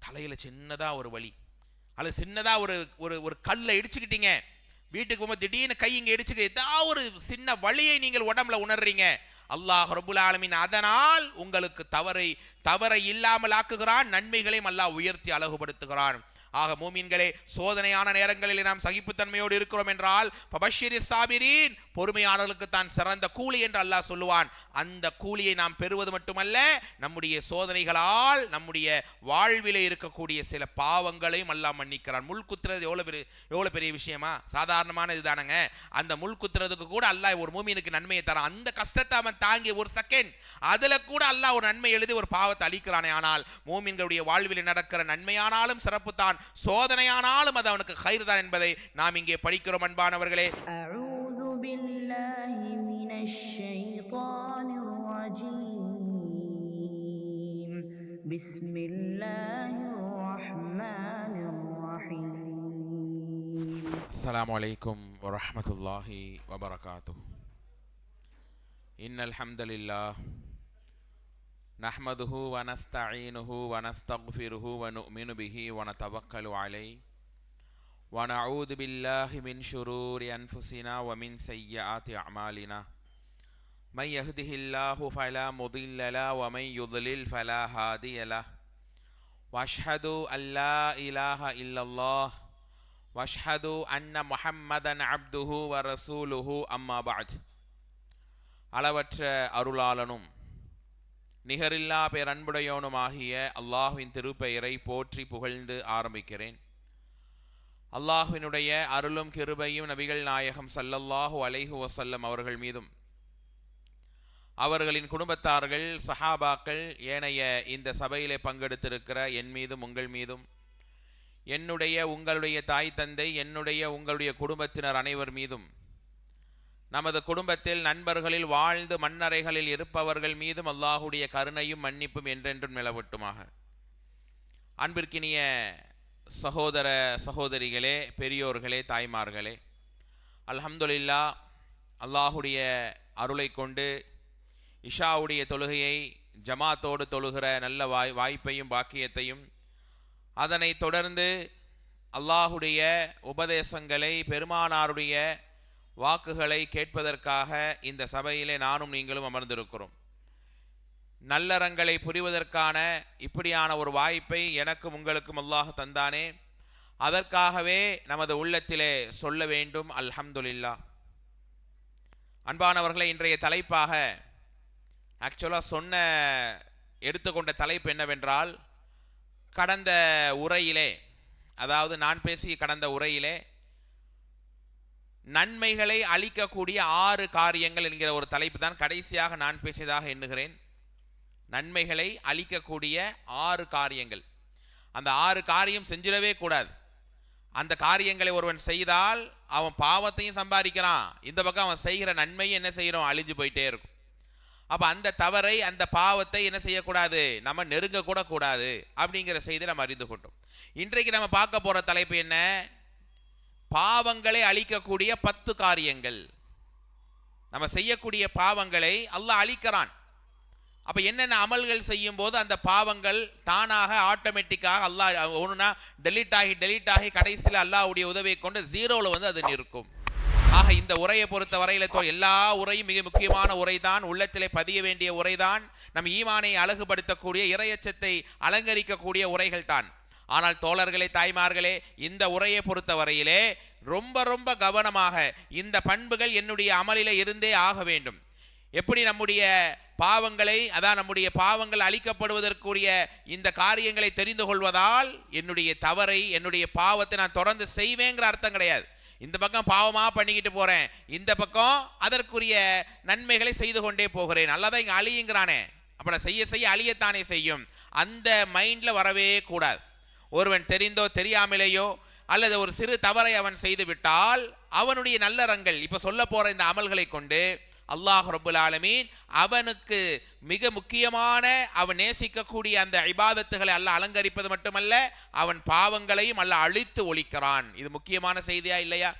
தலையில் சின்னதாக ஒரு வலி, அல்லது சின்னதாக ஒரு ஒரு ஒரு கல்லை இடிச்சுக்கிட்டீங்க, வீட்டுக்கு போகும்போது திடீர்னு கை இங்கே இடிச்சுக்க, ஏதாவது ஒரு சின்ன வலியை நீங்கள் உடம்புல உணர்றீங்க. அல்லாஹ் ரப்புல் ஆலமீன் அதனால் உங்களுக்கு தவறை இல்லாமல் ஆக்குகிறான், நன்மைகளையும் அல்லாஹ் உயர்த்தி அழகுபடுத்துகிறான். ஆக மூமின்களே, சோதனையான நேரங்களில் நாம் சகிப்புத்தன்மையோடு இருக்கிறோம் என்றால் பபஷிரி சாபிரீன், பொறுமையாளர்களுக்கு தான் சிறந்த கூலி என்று அல்லாஹ் சொல்லுவான். அந்த கூலியை நாம் பெறுவது மட்டுமல்ல, நம்முடைய சோதனைகளால் நம்முடைய வாழ்விலே இருக்கக்கூடிய சில பாவங்களையும் அல்லாஹ் மன்னிக்கிறான். முள் குத்துறது எவ்வளோ பெரிய விஷயமா, சாதாரணமான இதுதானங்க. அந்த முள் குத்துறதுக்கு கூட அல்லாஹ் ஒரு மூமினுக்கு நன்மையை தரான். அந்த கஷ்டத்தை அவன் தாங்கி ஒரு செகண்ட் அதில் கூட அல்லாஹ் ஒரு நன்மை எழுதி ஒரு பாவத்தை அளிக்கிறானே. ஆனால் மூமின்களுடைய வாழ்வில் நடக்கிற நன்மையானாலும் சிறப்பு தான், சோதனையானாலும் அது அவனுக்கு கைர் தான் என்பதை நாம் இங்கே படிக்கிறோம். அன்பானவர்களே, அஊது பில்லாஹி மினஷ் ஷைத்தானிர் ரஜீம். பிஸ்மில்லாஹிர் ரஹ்மானிர் ரஹீம். அஸ்ஸலாமு அலைக்கும் வரஹ்மத்துல்லாஹி வபரகாத்துஹு. இன்னல் ஹம்தலில்லாஹ் நஹ்மதுஹு வ நஸ்தஈனுஹு வ நஸ்தக்ஃபிருஹு வ நுஅ்மினு பிஹி வ நதவக்கலு அலைஹி வ நஊது பில்லாஹி மின் ஷுரூரி அன்ஃபுஸினா வ மின் ஸய்யிஆத்தி அஅமாலினா. மன் யஹ்திஹில்லாஹு ஃபலா முதில்ல லஹு வ மன் யுضلل ஃபலா ஹாதிய லஹு. வ அஷ்ஹது அல்லா இலாஹா இல்லல்லாஹ் வ அஷ்ஹது அன்ன முஹம்மதன் அப்துஹு வ ரசூலுஹு. அம்மா பஅத். அளவற்ற அருளாளனும் நிகரில்லா பேரன்புடையோனுமாகிய அல்லாஹ்வின் திருப்பெயரை போற்றி புகழ்ந்து ஆரம்பிக்கிறேன். அல்லாஹ்வினுடைய அருளும் கிருபையும் நபிகள் நாயகம் ஸல்லல்லாஹு அலைஹி வஸல்லம் அவர்கள் மீதும், அவர்களின் குடும்பத்தார்கள், சஹாபாக்கள், ஏனைய இந்த சபையிலே பங்கெடுத்திருக்கிற என் மீதும் உங்கள் மீதும், என்னுடைய உங்களுடைய தாய் தந்தை, என்னுடைய உங்களுடைய குடும்பத்தினர் அனைவர் மீதும், நமது குடும்பத்தில் நண்பர்களில் வாழ்ந்து மண்ணறைகளில் இருப்பவர்கள் மீதும் அல்லாஹுடைய கருணையும் மன்னிப்பும் என்றென்றும் நிலவட்டுமாக. அன்பிற்கினிய சகோதர சகோதரிகளே, பெரியோர்களே, தாய்மார்களே, அல்ஹம்துலில்லாஹ், அல்லாஹுடைய அருளை கொண்டு இஷாவுடைய தொழுகையை ஜமாத்தோடு தொழுகிற நல்ல வாய்ப்பையும் பாக்கியத்தையும், அதனை தொடர்ந்து அல்லாஹுடைய உபதேசங்களை, பெருமானாருடைய வாக்குகளை கேட்பதற்காக இந்த சபையிலே நானும் நீங்களும் அமர்ந்திருக்கிறோம். நல்லறங்களை புரிவதற்கான இப்படியான ஒரு வாய்ப்பை எனக்கும் உங்களுக்கும் அல்லாஹ் தந்தானே, அதற்காகவே நமது உள்ளத்திலே சொல்ல வேண்டும் அல்ஹம்துலில்லாஹ். அன்பானவர்களை, இன்றைய தலைப்பாக ஆக்சுவலாக எடுத்துக்கொண்ட தலைப்பு என்னவென்றால், கடந்த உரையிலே, அதாவது நான் பேசிய கடந்த உரையிலே நன்மைகளை அளிக்கக்கூடிய 6 காரியங்கள் என்கிற ஒரு தலைப்பு தான் கடைசியாக நான் பேசியதாக எண்ணுகிறேன். நன்மைகளை அளிக்கக்கூடிய 6 காரியங்கள். அந்த 6 காரியம் செஞ்சிடவே கூடாது. அந்த காரியங்களை ஒருவன் செய்தால் அவன் பாவத்தையும் சம்பாதிக்கிறான், இந்த பக்கம் அவன் செய்கிற நன்மையும் என்ன செய்கிறோம், அழிஞ்சு போயிட்டே இருக்கும். அப்போ அந்த தவறை, அந்த பாவத்தை என்ன செய்யக்கூடாது, நம்ம நெருங்க கூட கூடாது அப்படிங்கிற செய்தி நம்ம அறிந்து கொண்டோம். இன்றைக்கு நம்ம பார்க்க போகிற தலைப்பு என்ன, பாவங்களை அழிக்கக்கூடிய 10 காரியங்கள். நம்ம செய்யக்கூடிய பாவங்களை அல்லாஹ் அழிக்கிறான். அப்போ என்னென்ன அமல்கள் செய்யும் போது அந்த பாவங்கள் தானாக ஆட்டோமேட்டிக்காக அல்லாஹ் ஒன்றுனா டெலீட் ஆகி கடைசியில் அல்லாஹ்வுடைய உதவியை கொண்டு 0ல் வந்து அது நிற்கும். ஆக இந்த உரையை பொறுத்த வரையில் எல்லா உரையும் மிக முக்கியமான உரைதான், உள்ளத்திலே பதிய வேண்டிய உரைதான், நம் ஈமானை அழகுபடுத்தக்கூடிய, இறையச்சத்தை அலங்கரிக்கக்கூடிய உரைகள் தான். ஆனால் தோழர்களே, தாய்மார்களே, இந்த உரையை பொறுத்த வரையிலே ரொம்ப ரொம்ப கவனமாக இந்த பண்புகள் என்னுடைய அமலிலே இருந்தே ஆக வேண்டும். எப்படி நம்முடைய பாவங்களை, அதான் நம்முடைய பாவங்கள் அழிக்கப்படுவதற்குரிய இந்த காரியங்களை தெரிந்து கொள்வதால் என்னுடைய தவறை, என்னுடைய பாவத்தை நான் தொடர்ந்து செய்வேங்கிற அர்த்தம் கிடையாது. இந்த பக்கம் பாவமாக பண்ணிக்கிட்டு போகிறேன், இந்த பக்கம் அதற்குரிய நன்மைகளை செய்து கொண்டே போகிறேன், அல்லாதான் இங்கே அழியுங்கிறானே, அப்போ நான் செய்ய செய்ய அழியத்தானே செய்யும், அந்த மைண்டில் வரவே கூடாது. ஒருவன் தெரிந்தோ தெரியாமலேயோ அல்லது ஒரு சிறு தவறை அவன் செய்து விட்டால் அவனுடைய நல்லறங்கள், இப்போ சொல்ல போகிற இந்த அமல்களை கொண்டு அல்லாஹ் ரப்புல் ஆலமீன் அவனுக்கு மிக முக்கியமான, அவன் நேசிக்கக்கூடிய அந்த இபாதத்துகளை அல்லாஹ் அலங்கரிப்பது மட்டுமல்ல, அவன் பாவங்களையும் அல்லாஹ் அழித்து ஒழிக்கிறான். இது முக்கியமான செய்தியா இல்லையா?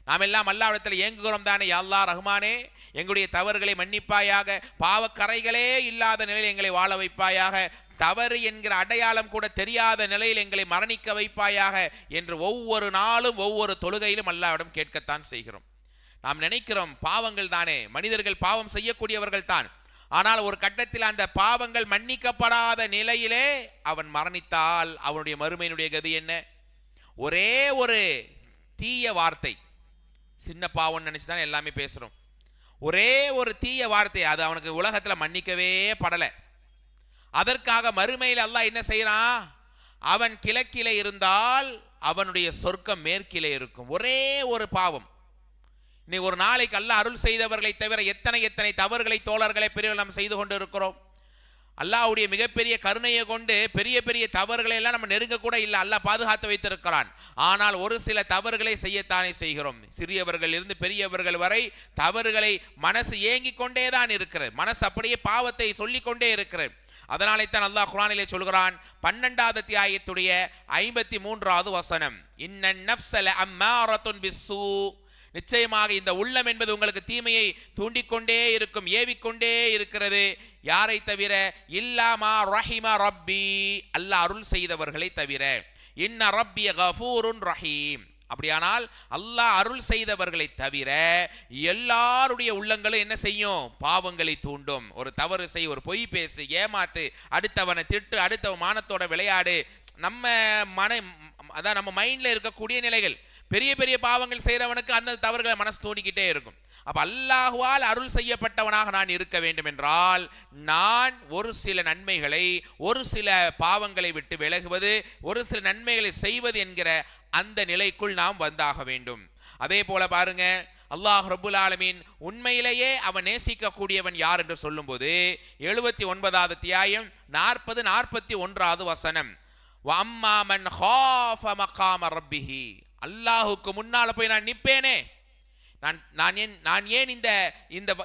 நாம் எல்லாம் அல்லாஹ்விடத்தில் ஏங்குகிறோம் தானே, யா அல்லாஹ் ரஹ்மானே, எங்களுடைய தவறுகளை மன்னிப்பாயாக, பாவக்கரைகளே இல்லாத நிலையில் எங்களை வாழ வைப்பாயாக, தவறு என்கிற அடையாளம் கூட தெரியாத நிலையில் எங்களை மரணிக்க வைப்பாயாக என்று ஒவ்வொரு நாளும் ஒவ்வொரு தொழுகையிலும் அல்லாஹ்விடம் கேட்கத்தான் செய்கிறோம். நாம் நினைக்கிறோம் பாவங்கள் தானே, மனிதர்கள் பாவம் செய்யக்கூடியவர்கள் தான். ஆனால் ஒரு கட்டத்தில் அந்த பாவங்கள் மன்னிக்கப்படாத நிலையிலே அவன் மரணித்தால் அவனுடைய மறுமையினுடைய கதி என்ன? ஒரே ஒரு தீய வார்த்தை, சின்ன பாவம் நினைச்சுதான் எல்லாமே பேசுறோம். ஒரே ஒரு தீய வார்த்தை, அது அவனுக்கு உலகத்துல மன்னிக்கவே படலை. அதற்காக மறுமையில் அல்லாஹ் என்ன செய்யறான்? அவன் கிழக்கிலே இருந்தால் அவனுடைய சொர்க்கம் மேற்கிலே இருக்கும். ஒரே ஒரு பாவம். இன்னைக்கு ஒரு நாளைக்கு அல்லாஹ் அருள் செய்தவர்களை தவிர எத்தனை எத்தனை தவறுகளை தோழர்களை பெரியவர்கள் நாம் செய்து கொண்டு இருக்கிறோம். அல்லாஹ்வுடைய மிகப்பெரிய கருணையை கொண்டு பெரிய பெரிய தவறுகளை எல்லாம் நம்ம நெருங்க கூட இல்லை, அல்லாஹ் பாதுகாத்து வைத்திருக்கிறான். ஆனால் ஒரு சில தவறுகளை செய்யத்தானே செய்கிறோம். சிறியவர்கள் இருந்து பெரியவர்கள் வரை தவறுகளை மனசு ஏங்கிக் கொண்டேதான் இருக்கிறது. மனசு அப்படியே பாவத்தை சொல்லிக் கொண்டே இருக்கிறது. அதனாலே தான் அல்லாஹ் குர்ஆனிலே சொல்கிறான், 12வது அத்தியாயத்துடைய 53வது வசனம், இன்னன் நஃப்ஸல அம்மாரத்துன் பிஸ்ஸூ, நிச்சயமாக இந்த உள்ளம் என்பது உங்களுக்கு தீமையை தூண்டிக்கொண்டே இருக்கும், ஏவிக்கொண்டே இருக்கிறது. யாரை தவிர? இல்லாமா ரஹிமா ரப்பி, அல்லாஹ் அருள் செய்தவர்களை தவிர. இன்ன ரப்பி கஃபூருன் ரஹீம். அப்படியானால் அல்லாஹ் அருள் செய்தவர்களை தவிர எல்லாருடைய உள்ளங்களும் என்ன செய்யும்? பாவங்களை தூண்டும். ஒரு தவறு செய், ஒரு பொய் பேசு, ஏமாத்து, அடுத்தவனை திட்டு, அடுத்தவன் மானத்தோட விளையாடு, நம்ம அதான் நம்ம மைண்ட்ல இருக்கக்கூடிய நிலைகள். பெரிய பெரிய பாவங்கள் செய்கிறவனுக்கு அந்த தவறுகளை மனசு தோண்டிக்கிட்டே இருக்கும். அப்ப அல்லாஹ்வால் அருள் செய்யப்பட்டவனாக நான் இருக்க வேண்டும் என்றால் நான் ஒரு சில நன்மைகளை, ஒரு சில பாவங்களை விட்டு விலகுவது, ஒரு சில நன்மைகளை செய்வது என்கிற அந்த நிலைக்குள் நாம் வந்தாக வேண்டும். அதே போல பாருங்க, அல்லாஹ் ரப்புல் ஆலமீன் உண்மையிலேயே அவன் நேசிக்கக்கூடியவன் யார் என்று சொல்லும்போது 79வது அத்தியாயம் 40-41வது வசனம், வஅம்மா மன் காஃப மகாம ரப்பிஹி, அல்லாஹுக்கு முன்னால் போய் நான் நிற்பேனே. நான் ஏன்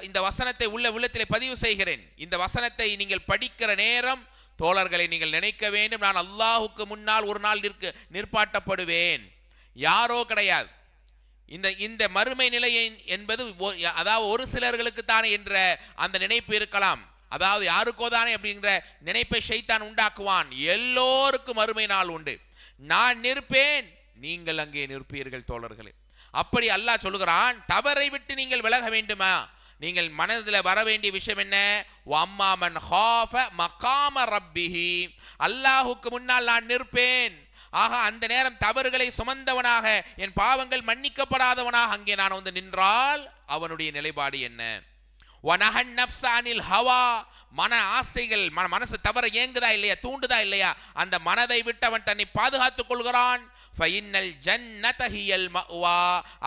இந்த வசனத்தை உள்ளத்திலே பதிவு செய்கிறேன்? இந்த வசனத்தை நீங்கள் படிக்கிற நேரம் தோழர்களை நீங்கள் நினைக்க வேண்டும், நான் அல்லாஹுக்கு முன்னால் ஒரு நாள் நிற்பாட்டப்படுவேன். யாரோ கிடையாது. இந்த மறுமை நிலை என்பது அதாவது ஒரு சிலர்களுக்கு தானே என்ற அந்த நினைப்பு இருக்கலாம். அதாவது யாருக்கோ தானே அப்படிங்கிற நினைப்பை ஷைத்தான் உண்டாக்குவான். எல்லோருக்கும் மறுமை நாள் உண்டு. நான் நிற்பேன், நீங்கள் அங்கே நிற்பீர்கள் தோழர்களே. அப்படி அல்லாஹ் சொல்லுகிறான், தவறை விட்டு நீங்கள் விலக வேண்டுமா? நீங்கள் மனதில் வர வேண்டிய விஷயம் என்ன? வஅம்மா மன் காஃப மகாம ரப்பிஹி, அல்லாஹுக்கு முன்னால் நான் நிற்பேன். ஆக அந்த நேரம் தவறுகளை சுமந்தவனாக, என் பாவங்கள் மன்னிக்கப்படாதவனாக அங்கே நான் வந்து நின்றால் அவனுடைய நிலைப்பாடு என்ன? வனஹன் நஃப்ஸ அனில் ஹவா, மன ஆசைகள், மனசு தவற ஏங்குதா இல்லையா, தூண்டுதா இல்லையா, அந்த மனதை விட்டு அவன் தன்னை பாதுகாத்துக் கொள்கிறான். ஃபைனல் ஜன்னத ஹியல் மஅவா,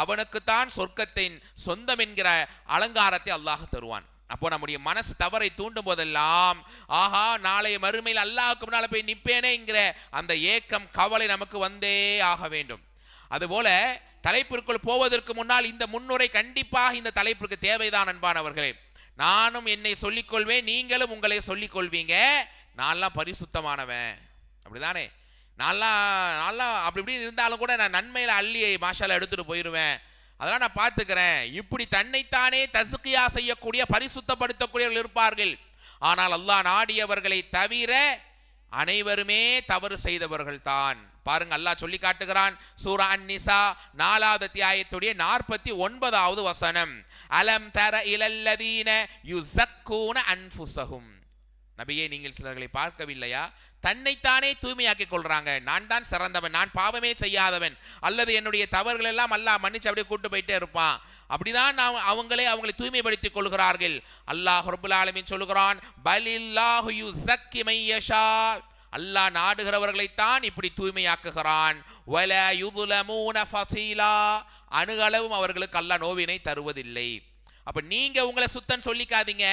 அவனுக்கு தான் சொர்க்கத்தின் சொந்தம் என்கிற அலங்காரத்தை அல்லாஹ் தருவான். அப்போ நம்முடைய மனசு தவறை தூண்டும் போதெல்லாம், ஆஹா நாளைய மறுமையில் அல்லாஹ்வுக்கு முன்னால் போய் நிற்பேனே என்கிற அந்த ஏக்கம், கவலை நமக்கு வந்தே ஆக வேண்டும். அதுபோல தலைப்பிற்குள் போவதற்கு முன்னால் இந்த முன்னுரை கண்டிப்பாக இந்த தலைப்பிற்கு தேவைதான் அன்பானவர்களே. நானும் என்னை சொல்லிக்கொள்வேன், நீங்களும் உங்களை சொல்லிக்கொள்வீங்க, நான்லாம் பரிசுத்தமானவன், அப்படிதானே? நான்லாம் அப்படி இப்படி இருந்தாலும் கூட நான் நன்மையில அள்ளி மாஷால எடுத்துட்டு போயிடுவேன், அதெல்லாம் நான் பார்த்துக்கிறேன். இப்படி தன்னைத்தானே தஸ்கியா செய்யக்கூடிய, பரிசுத்தப்படுத்தக்கூடியவர்கள் இருப்பார்கள். ஆனால் அல்லாஹ் நாடியவர்களை தவிர அனைவருமே தவறு செய்தவர்கள் தான். பாருங்க, அல்லாஹ் சொல்லி காட்டுகிறான் சூரா அன்-நிசா 4வது அத்தியாயத்துடைய 49வது வசனம், அலம் தர இலல்லதீன யுஸக்கூன அன்ஃபுஸஹும், நபியே நீங்கள் சிலர்களை பார்க்கவில்லையா, தன்னைத்தானே தூய்மையாக்கிக் கொள்றாங்க. நான் தான் சிறந்தவன், நான் பாவமே செய்யாதவன், அல்லது என்னுடைய தவறுகள் எல்லாம் அல்லாஹ் மன்னிச்சு அப்படியே கூட்டு போயிட்டே இருப்பான், அப்படிதான் அவங்களை தூய்மைப்படுத்திக் கொள்கிறார்கள். அல்லாஹ் ரப்புல் ஆலமீன் சொல்லுகிறான், பலில்லாஹு யுஸக்கி மையஷா, அல்லாஹ் நாடுகிறவர்களைத்தான் இப்படி தூய்மையாக்குகிறான். வலா யுதுலமூன ஃபஸீலா, அணுகளவும் அவர்களுக்கு அல்லாஹ் நோவினை தருவதில்லை. அப்ப நீங்க உங்களை சுத்தம் சொல்லிக்காதீங்க,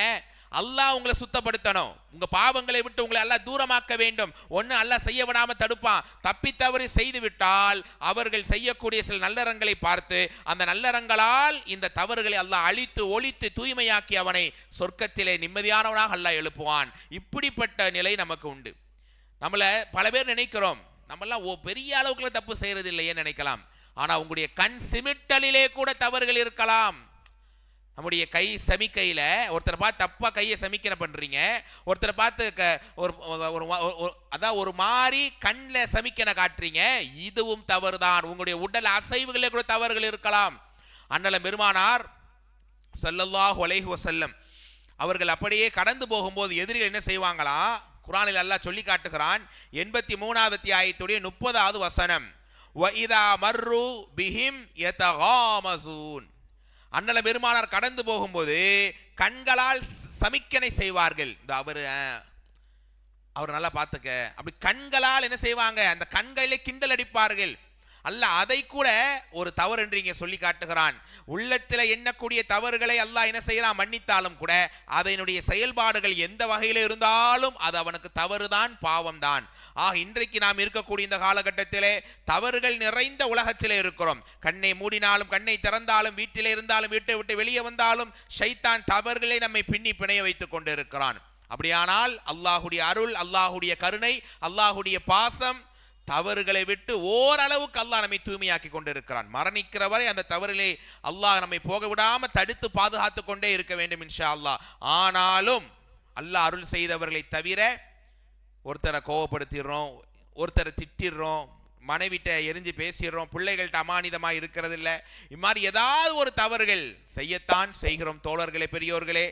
அல்லாஹ் உங்களை சுத்தப்படுத்தணும். உங்க பாவங்களை விட்டு உங்களை அல்லாஹ் தூரமாக்க வேண்டும். ஒன்னு அல்லாஹ் செய்ய விடாம தடுப்பான். தப்பி தவறி செய்து விட்டால் அவர்கள் செய்யக்கூடிய சில நல்லறங்களை பார்த்து அந்த நல்லறங்களால் இந்த தவறுகளை அல்லாஹ் அழித்து ஒழித்து தூய்மையாக்கி அவனை சொர்க்கத்திலே நிம்மதியானவனாக அல்லாஹ் எழுப்புவான். இப்படிப்பட்ட நிலை நமக்கு உண்டு. நம்மள பல பேர் நினைக்கிறோம், நம்மெல்லாம் பெரிய அளவுக்குள்ள தப்பு செய்யறது இல்லையே நினைக்கலாம். ஆனா உங்களுடைய கண் சிமிட்டலிலே கூட தவறுகள் இருக்கலாம். நம்முடைய கை சமிக்கையில் ஒருத்தரை பார்த்து தப்பாக கையை சமிக்கனை பண்ணுறீங்க, ஒருத்தரை பார்த்து அதான் ஒரு மாதிரி கண்ணில் சமிக்கனை காட்டுறீங்க, இதுவும் தவறு தான். உங்களுடைய உடல் அசைவுகளே கூட தவறுகள் இருக்கலாம். அண்ணல பெருமானார் ஸல்லல்லாஹு அலைஹி வஸல்லம் அவர்கள் அப்படியே கடந்து போகும்போது எதிரிகள் என்ன செய்வாங்களாம்? குர்ஆனில் அல்லாஹ் சொல்லி காட்டுகிறான். 83வது அத்தியாயத்துடைய 30வது வசனம், வஇதா மர்ரு பிஹிம் யதகாமஸூன். அண்ணல பெருமானார் கடந்து போகும்போது கண்களால் சமிக்கனை செய்வார்கள். அவர் நல்லா பார்த்துக்க, அப்படி கண்களால் என்ன செய்வாங்க? அந்த கண்களிலே கிண்டல் அடிப்பார்கள். அல்லாஹ் அதை கூட ஒரு தவறு என்று இங்கே சொல்லி காட்டுகிறான். உள்ளத்தில் எண்ணக்கூடிய தவறுகளை அல்லாஹ் என்ன செய்யறான்? மன்னித்தாலும் கூட அதனுடைய செயல்பாடுகள் எந்த வகையில் இருந்தாலும் அது அவனுக்கு தவறுதான், பாவம்தான். இன்றைக்கு நாம் இருக்கக்கூடிய இந்த காலகட்டத்திலே தவறுகள் நிறைந்த உலகத்திலே இருக்கிறோம். கண்ணை மூடினாலும் கண்ணை திறந்தாலும் வீட்டிலே இருந்தாலும் வீட்டை விட்டு வெளியே வந்தாலும் ஷைத்தான் தவறுகளை நம்மை பின்னி பிணைய வைத்துக் கொண்டு இருக்கிறான். அப்படியானால் அல்லாஹுடைய அருள், அல்லாஹுடைய கருணை, அல்லாஹுடைய பாசம் தவறுகளை விட்டு ஓரளவுக்கு அல்லாஹ் நம்மை தூய்மையாக்கி கொண்டு இருக்கிறான். மரணிக்கிற வரை அந்த தவறிலே அல்லாஹ் நம்மை போக விடாம தடுத்து பாதுகாத்து கொண்டே இருக்க வேண்டும் இன்ஷா அல்லாஹ். ஆனாலும் அல்லாஹ் அருள் செய்தவர்களை தவிர ஒருத்தரை கோவப்படுத்திடுறோம், ஒருத்தரை திட்டிடுறோம், மனைவிட்ட எரிஞ்சு பேசிடுறோம், பிள்ளைகள்கிட்ட அமானிதமாக இருக்கிறது இல்லை. இது மாதிரி ஏதாவது ஒரு தவறுகள் செய்யத்தான் செய்கிறோம் தோழர்களே, பெரியோர்களே.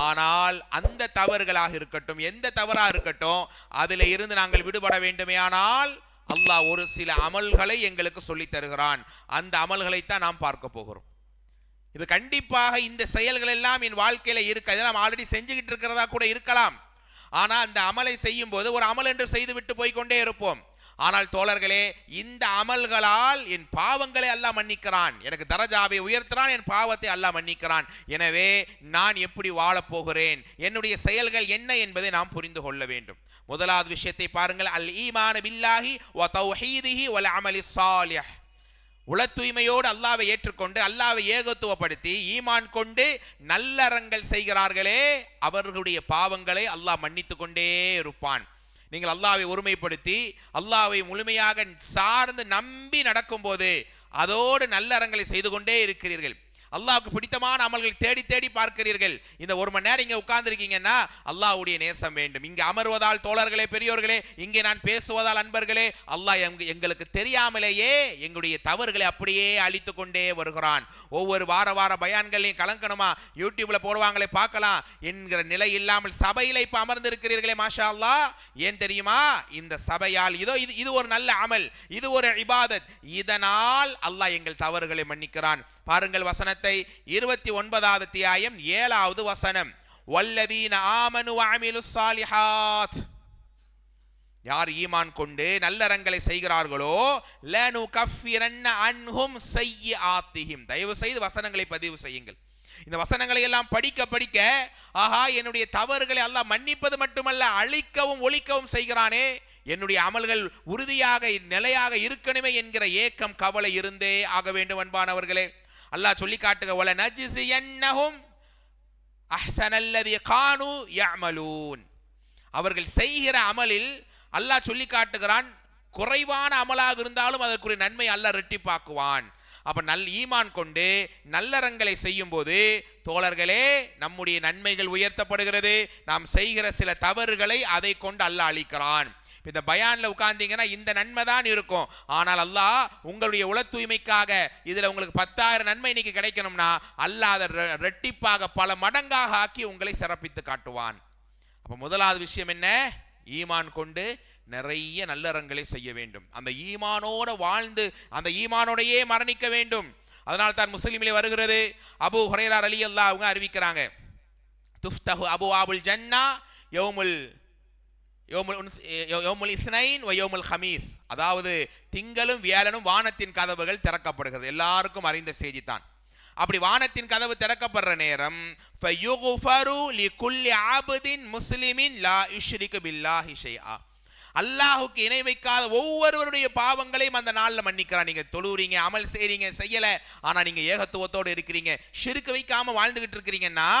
ஆனால் அந்த தவறுகளாக இருக்கட்டும், எந்த தவறாக இருக்கட்டும், அதில் இருந்து நாங்கள் விடுபட வேண்டுமே. ஆனால் அல்லாஹ் ஒரு சில அமல்களை எங்களுக்கு சொல்லித் தருகிறான். அந்த அமல்களைத்தான் நாம் பார்க்க போகிறோம். இது கண்டிப்பாக இந்த செயல்கள் எல்லாம் என் வாழ்க்கையில இருக்கு, அதை நாம் ஆல்ரெடி செஞ்சுக்கிட்டு இருக்கிறதா கூட இருக்கலாம். ஆனால் அந்த அமலை செய்யும் போது ஒரு அமல் என்று செய்து விட்டு போய்கொண்டே இருப்போம். ஆனால் தோழர்களே, இந்த அமல்களால் என் பாவங்களை அல்லாஹ் மன்னிக்கிறான், எனக்கு தரஜாவை உயர்த்துறான், என் பாவத்தை அல்லாஹ் மன்னிக்கிறான். எனவே நான் எப்படி வாழப்போகிறேன், என்னுடைய செயல்கள் என்ன என்பதை நாம் புரிந்து கொள்ள வேண்டும். முதலாவது விஷயத்தை பாருங்கள், அல் ஈமான் பில்லாஹி வ தௌஹீதிஹி வல் அமலி ஸாலிஹ். உள தூய்மையோடு அல்லாஹ்வை ஏற்றுக்கொண்டு அல்லாஹ்வை ஏகத்துவப்படுத்தி ஈமான் கொண்டு நல்லறங்கள் செய்கிறார்களே, அவர்களுடைய பாவங்களை அல்லாஹ் மன்னித்து கொண்டே இருப்பான். நீங்கள் அல்லாஹ்வை ஒருமைப்படுத்தி அல்லாஹ்வை முழுமையாக சார்ந்து நம்பி நடக்கும் போது அதோடு நல்லறங்களை செய்து கொண்டே இருக்கிறீர்கள். அல்லாஹ்வுக்கு பிடித்தமான அமல்களை தேடி தேடி பார்க்கிறீர்கள். இந்த ஒரு மணி நேரம் இங்கே உட்கார்ந்துருக்கீங்கன்னா அல்லாஹ்வுடைய நேசம் வேண்டும். இங்கே அமர்வதால் தோழர்களே, பெரியோர்களே, இங்கே நான் பேசுவதால் அன்பர்களே, அல்லாஹ் எங்களுக்கு தெரியாமலேயே எங்களுடைய தவறுகளை அப்படியே அழித்து கொண்டே வருகிறான். ஒவ்வொரு வார பயான்களையும் கலங்கணுமா, யூடியூப்ல போடுவாங்களே பார்க்கலாம் என்கிற நிலை இல்லாமல் சபையில இப்ப அமர்ந்திருக்கிறீர்களே, மாஷா அல்லாஹ். ஏன் தெரியுமா? இந்த சபையால் இது ஒரு நல்ல அமல், இது ஒரு இபாதத். இதனால் அல்லாஹ் எங்கள் தவறுகளை மன்னிக்கிறான். பாருங்கள் வசனத்தை, 29வது அத்தியாயம் 7வது வசனம், வல்லதீன ஆமனு வ அமிலுஸ் ஸாலிஹாத். யார் ஈமான் கொண்டு நல்லறங்களை செய்கிறார்களோ, லனு கஃபிரன்ன அன்ஹும் ஸய்யிஆத்திஹிம். தயவு செய்து வசனங்களை பதிவு செய்யுங்கள். இந்த வசனங்களை எல்லாம் படிக்க படிக்க என்னுடைய தவறுகளை அல்லாஹ் மன்னிப்பது மட்டுமல்ல, அழிக்கவும் ஒழிக்கவும் செய்கிறானே, என்னுடைய அமல்கள் உறுதியாக நிலையாக இருக்கணுமே என்கிற ஏக்கம், கவலை இருந்தே ஆக வேண்டும். அன்பானவர்களே, அல்லாஹ் சொல்லி காட்டுக, வல நஜ்ஸியன்னஹும் அஹ்ஸனல்லதி கானு யஅமலூன். அவர்கள் செய்கிற அமலில் அல்லாஹ் சொல்லி காட்டுகிறான், குறைவான அமலாக இருந்தாலும் அதற்குரிய நன்மை அல்லாஹ் இரட்டிப்பாக்குவான். அப்ப ஈமான் கொண்டு நல்லறங்களை செய்யும் போது தோழர்களே, நம்முடைய நன்மைகள் உயர்த்தப்படுகிறது. நாம் செய்கிற சில தவறுகளை அதை கொண்டு அல்லாஹ் அழிக்கிறான். இந்த பயான்ல உட்கார்ந்தீங்கன்னா இந்த நன்மை தான் இருக்கும். ஆனால் அல்லாஹ் உங்களுடைய உள தூய்மைக்காக இதுல உங்களுக்கு 10,000 நன்மை இன்னைக்கு கிடைக்கணும்னா அல்லாஹ் அதை ரெட்டிப்பாக பல மடங்காக ஆக்கி உங்களை சிறப்பித்து காட்டுவான். அப்ப முதலாவது விஷயம் என்ன? ஈமான் கொண்டு நிறைய நல்லறங்களை செய்ய வேண்டும். அந்த ஈமானோட வாழ்ந்து அந்த ஈமானோடையே மரணிக்க வேண்டும். அதனால் தான் முஸ்லிமிலே வருகிறது, அபூ ஹுரைரா ரலியல்லாஹு அவங்க அறிவிக்கிறாங்க, துஃப்தஹு அபுவாபுல் ஜன்னா யௌமுல் இஸ்னைன் வ யௌமுல் ஹமீஸ். அதாவது திங்களும் வியாழனும் வானத்தின் கதவுகள் திறக்கப்படுகிறது. எல்லாருக்கும் அறிந்த செய்தி தான். அப்படி வானத்தின் கதவு திறக்கப்படுற நேரம் ஃபயுக்ஃபரு லிகுல்லி அப்தின் முஸ்லிமின் லா யுஷ்ரிகு பில்லாஹி ஷைஆ. அல்லாஹுக்கு இணை வைக்காத ஒவ்வொருவருடைய பாவங்களையும் அந்த நாளில் மன்னிக்கிறான். நீங்க தொழுறீங்க, அமல் செய்றீங்க, செய்யல, ஆனா நீங்க ஏகத்துவத்தோடு இருக்கிறீங்க, ஷிர்க் வைக்காம வாழ்ந்துகிட்டு இருக்கிறீங்கன்னா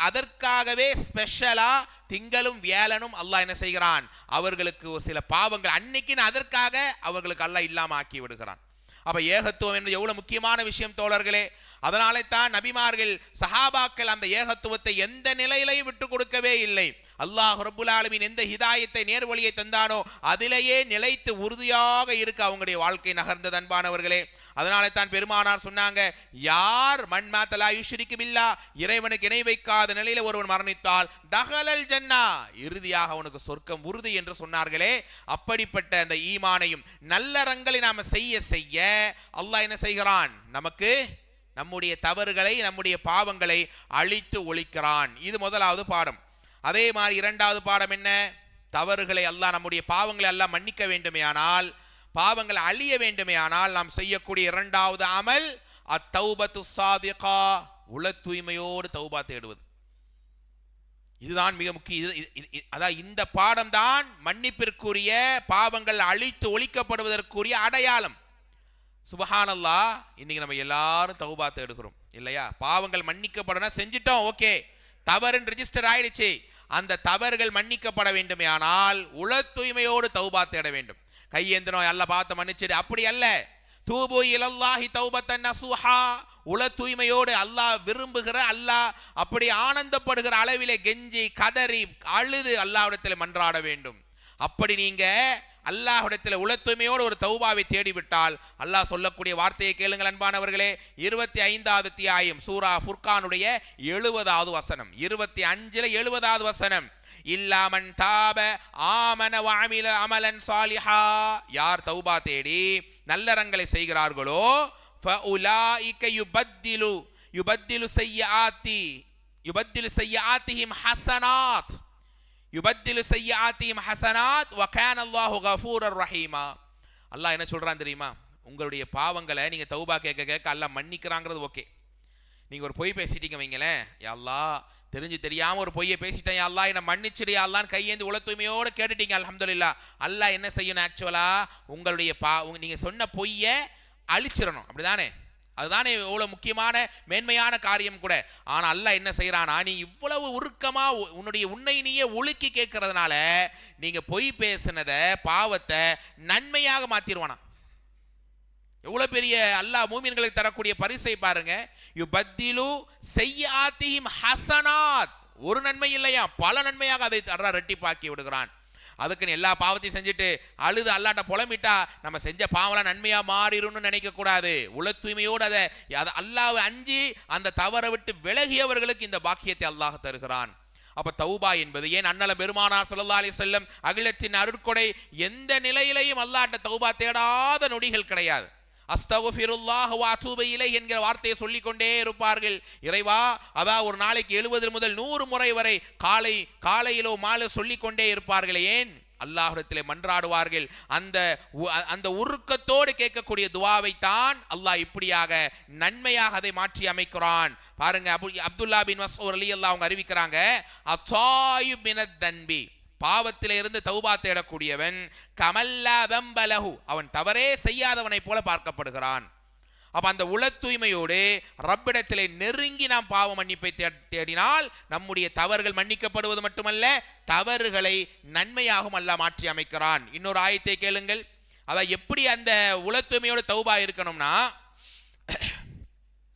அதற்காகவே ஸ்பெஷலா திங்களும் வியாழனும் அல்லாஹ் என்ன செய்கிறான், அவர்களுக்கு சில பாவங்கள் அன்னைக்குன்னு அதற்காக அவர்களுக்கு அல்லாஹ் இல்லாம ஆக்கி விடுகிறான். அப்ப ஏகத்துவம் என்பது எவ்வளவு முக்கியமான விஷயம் தோழர்களே. அதனாலே தான் நபிமார்கள் சஹாபாக்கள் அந்த ஏகத்துவத்தை எந்த நிலையிலையும் விட்டு கொடுக்கவே இல்லை. அல்லாஹ் ரப்புல் ஆலமீன் எந்த ஹிதாயத்தை நேர்வழியை தந்தானோ அதிலேயே நிலைத்து உறுதியாக இருக்க அவங்களுடைய வாழ்க்கை நகர்ந்தது அன்பானவர்களே. அதனாலே தான் பெருமானார் சொன்னாங்க, யார் மன்மாத்தலா யுஷ்ரிக்கு பில்லா, இறைவனுக்கு இணை வைக்காத நிலையில ஒருவன் மரணித்தால் தகலல் ஜன்னா, இறுதியாக அவனுக்கு சொர்க்கம் உறுதி என்று சொன்னார்களே. அப்படிப்பட்ட அந்த ஈமானையும் நல்லறங்களை நாம செய்ய செய்ய அல்லாஹ் என்ன செய்கிறான், நமக்கு நம்முடைய தவறுகளை நம்முடைய பாவங்களை அழித்து ஒழிக்கிறான். இது முதலாவது பாடம். அதே மாதிரி இரண்டாவது பாடம் என்ன, தவறுகளை அல்லாஹ் நம்முடைய பாவங்களை அல்லாஹ் மன்னிக்க வேண்டுமே ஆனால், பாவங்கள் அழிய வேண்டுமே ஆனால் நாம் செய்யக்கூடிய இரண்டாவது அமல் அத்தௌபத்து சாதிகா, உள தூய்மையோடு தௌபா தேடுவது. இதுதான் மிக முக்கிய. அதாவது இந்த பாடம் தான் மன்னிப்பிற்குரிய, பாவங்கள் அழித்து ஒழிக்கப்படுவதற்குரிய அடையாளம். சுபஹானல்லாஹ், இன்னைக்கு நம்ம எல்லாரும் தௌபா தேடுகிறோம் இல்லையா? பாவங்கள் மன்னிக்கப்படணும், செஞ்சிட்டோம், ஓகே, தவறுன்னு ரெஜிஸ்டர் ஆயிடுச்சு. அந்த தவறுகள் மன்னிக்கப்பட வேண்டுமே ஆனால் உள தூய்மையோடு தௌபா தேட வேண்டும். கையேந்திரம் அல்ல பார்த்து மன்னிச்சிடு, அப்படி அல்ல. தூபு இலல்லாஹி தௌபத்தன் நஸூஹா, உள தூய்மையோடு அல்லாஹ் விரும்புகிற, அல்லாஹ் அப்படி ஆனந்தப்படுகிற அளவிலே கெஞ்சி கதறி அழுது அல்லாஹ்விடத்தில் மன்றாட வேண்டும். அப்படி நீங்க அல்லாஹ்விடத்தில் உள தூய்மையோடு ஒரு தௌபாவை தேடிவிட்டால் அல்லாஹ் சொல்லக்கூடிய வார்த்தையை கேளுங்கள் அன்பானவர்களே. 25வது அத்தியாயம் சூரா ஃபுர்கானுடைய 70வது வசனம், 25ல 70வது வசனம், இல்லாமன் தாப ஆமன வஅமில அமலன் சாலிஹா, யார் தௌபா தேடி நல்லறங்களை செய்கிறார்களோ, ஃபஉலாயிக யுபத்திலு சய்யிஆத்திஹிம் ஹஸனாத், யுபத்திலு சய்யிஆத்திஹிம் ஹஸனாத் வ கான அல்லாஹு கஃபூரர் ரஹீமா. அல்லாஹ் என்ன சொல்றான் தெரியுமா? உங்களுடைய பாவங்களை நீங்க தௌபா கேட்க கேட்க அல்லாஹ் மன்னிக்கிறாங்கிறது ஓகே. நீங்க ஒரு பொய் பேசிட்டீங்க வைங்களேன், யா அல்லாஹ் தெரிஞ்சு தெரியாம ஒரு பொய்யை பேசிட்டேன், யா அல்லாஹ் என்ன மன்னிச்சிடு யா அல்லாஹ்னு கையேந்தி உள தூய்மையோடு கேட்டுட்டீங்க, அல்ஹம்துலில்லாஹ். அல்லாஹ் என்ன செய்யணும், ஆக்சுவலா உங்களுடைய நீங்க சொன்ன பொய்யை அழிச்சிடணும், அப்படிதானே? அதுதானே எவ்வளவு முக்கியமான மேன்மையான காரியம் கூட. ஆனா அல்லாஹ் என்ன செய்யறானா, நீ இவ்வளவு உருக்கமா உன்னை நீயே ஒழுக்கி கேட்கறதுனால நீங்க பொய் பேசினத பாவத்தை நன்மையாக மாத்திடுவானா. எவ்வளவு பெரிய அல்லாஹ் மூமின்களுக்கு தரக்கூடிய பரிசை பாருங்க. யுபத்திலு சய்யிஆத்திஹிம் ஹஸனாத், ஒரு நன்மை இல்லையா, பல நன்மையாக அதை ரெட்டிப்பாக்கி விடுகிறான். அதுக்குன்னு எல்லா பாவத்தையும் செஞ்சுட்டு அழுது அல்லாட்ட புலம்பிட்டா நம்ம செஞ்ச பாவலாம் நன்மையா மாறிடும்னு நினைக்க கூடாது. உள தூய்மையோடு அதை அல்லாஹ்வை அஞ்சி அந்த தவறை விட்டு விலகியவர்களுக்கு இந்த பாக்கியத்தை அல்லாஹ் தருகிறான். அப்ப தௌபா என்பது, ஏன் அண்ணல பெருமானார் ஸல்லல்லாஹு அலைஹி வஸல்லம் அகிலத்தின் அருட்கொடை, எந்த நிலையிலையும் அல்லாஹ்ட்ட தௌபா தேடாத நொடிகள் கிடையாது. அஸ்தக்ஃபிருல்லாஹ் வ அதூபு இலைஹி என்கிற வார்த்தையை சொல்லிக்கொண்டே இருப்பார்கள். இறைவா, அதாவது ஒரு நாளைக்கு 70 முதல் 100 முறை வரை காலையிலோ மாலை சொல்லிக்கொண்டே இருப்பார்கள். ஏன்? அல்லாஹ்விடத்திலே மன்றாடுவார்கள். அந்த உருக்கத்தோடு கேட்கக்கூடிய துவாவை தான் அல்லாஹ் இப்படியாக நன்மையாக அதை மாற்றி அமைக்கிறான். பாருங்க, அப்துல்லா பின் மஸ்ஊத் ரலியல்லாஹு அவங்க அறிவிக்கிறாங்க, அத்தாயிப் மினத் தன்பி, பாவத்திலே இருந்து தௌபா தேடக்கூடியவன் கமல்லா தம்பலஹு, அவன் தவறே செய்யாதவனை போல பார்க்கப்படுகிறான். அப்ப அந்த உள தூய்மையோடு ரப்பிடத்திலே நெருங்கி நாம் பாவ மன்னிப்பை தேடினால் நம்முடைய தவறுகள் மன்னிக்கப்படுவது மட்டுமல்ல, தவறுகளை நன்மையாகவும் அல்லாஹ் மாற்றி அமைக்கிறான். இன்னொரு ஆயத்தை கேளுங்கள். அதான் எப்படி அந்த உள தூய்மையோடு தௌபா இருக்கணும்னா,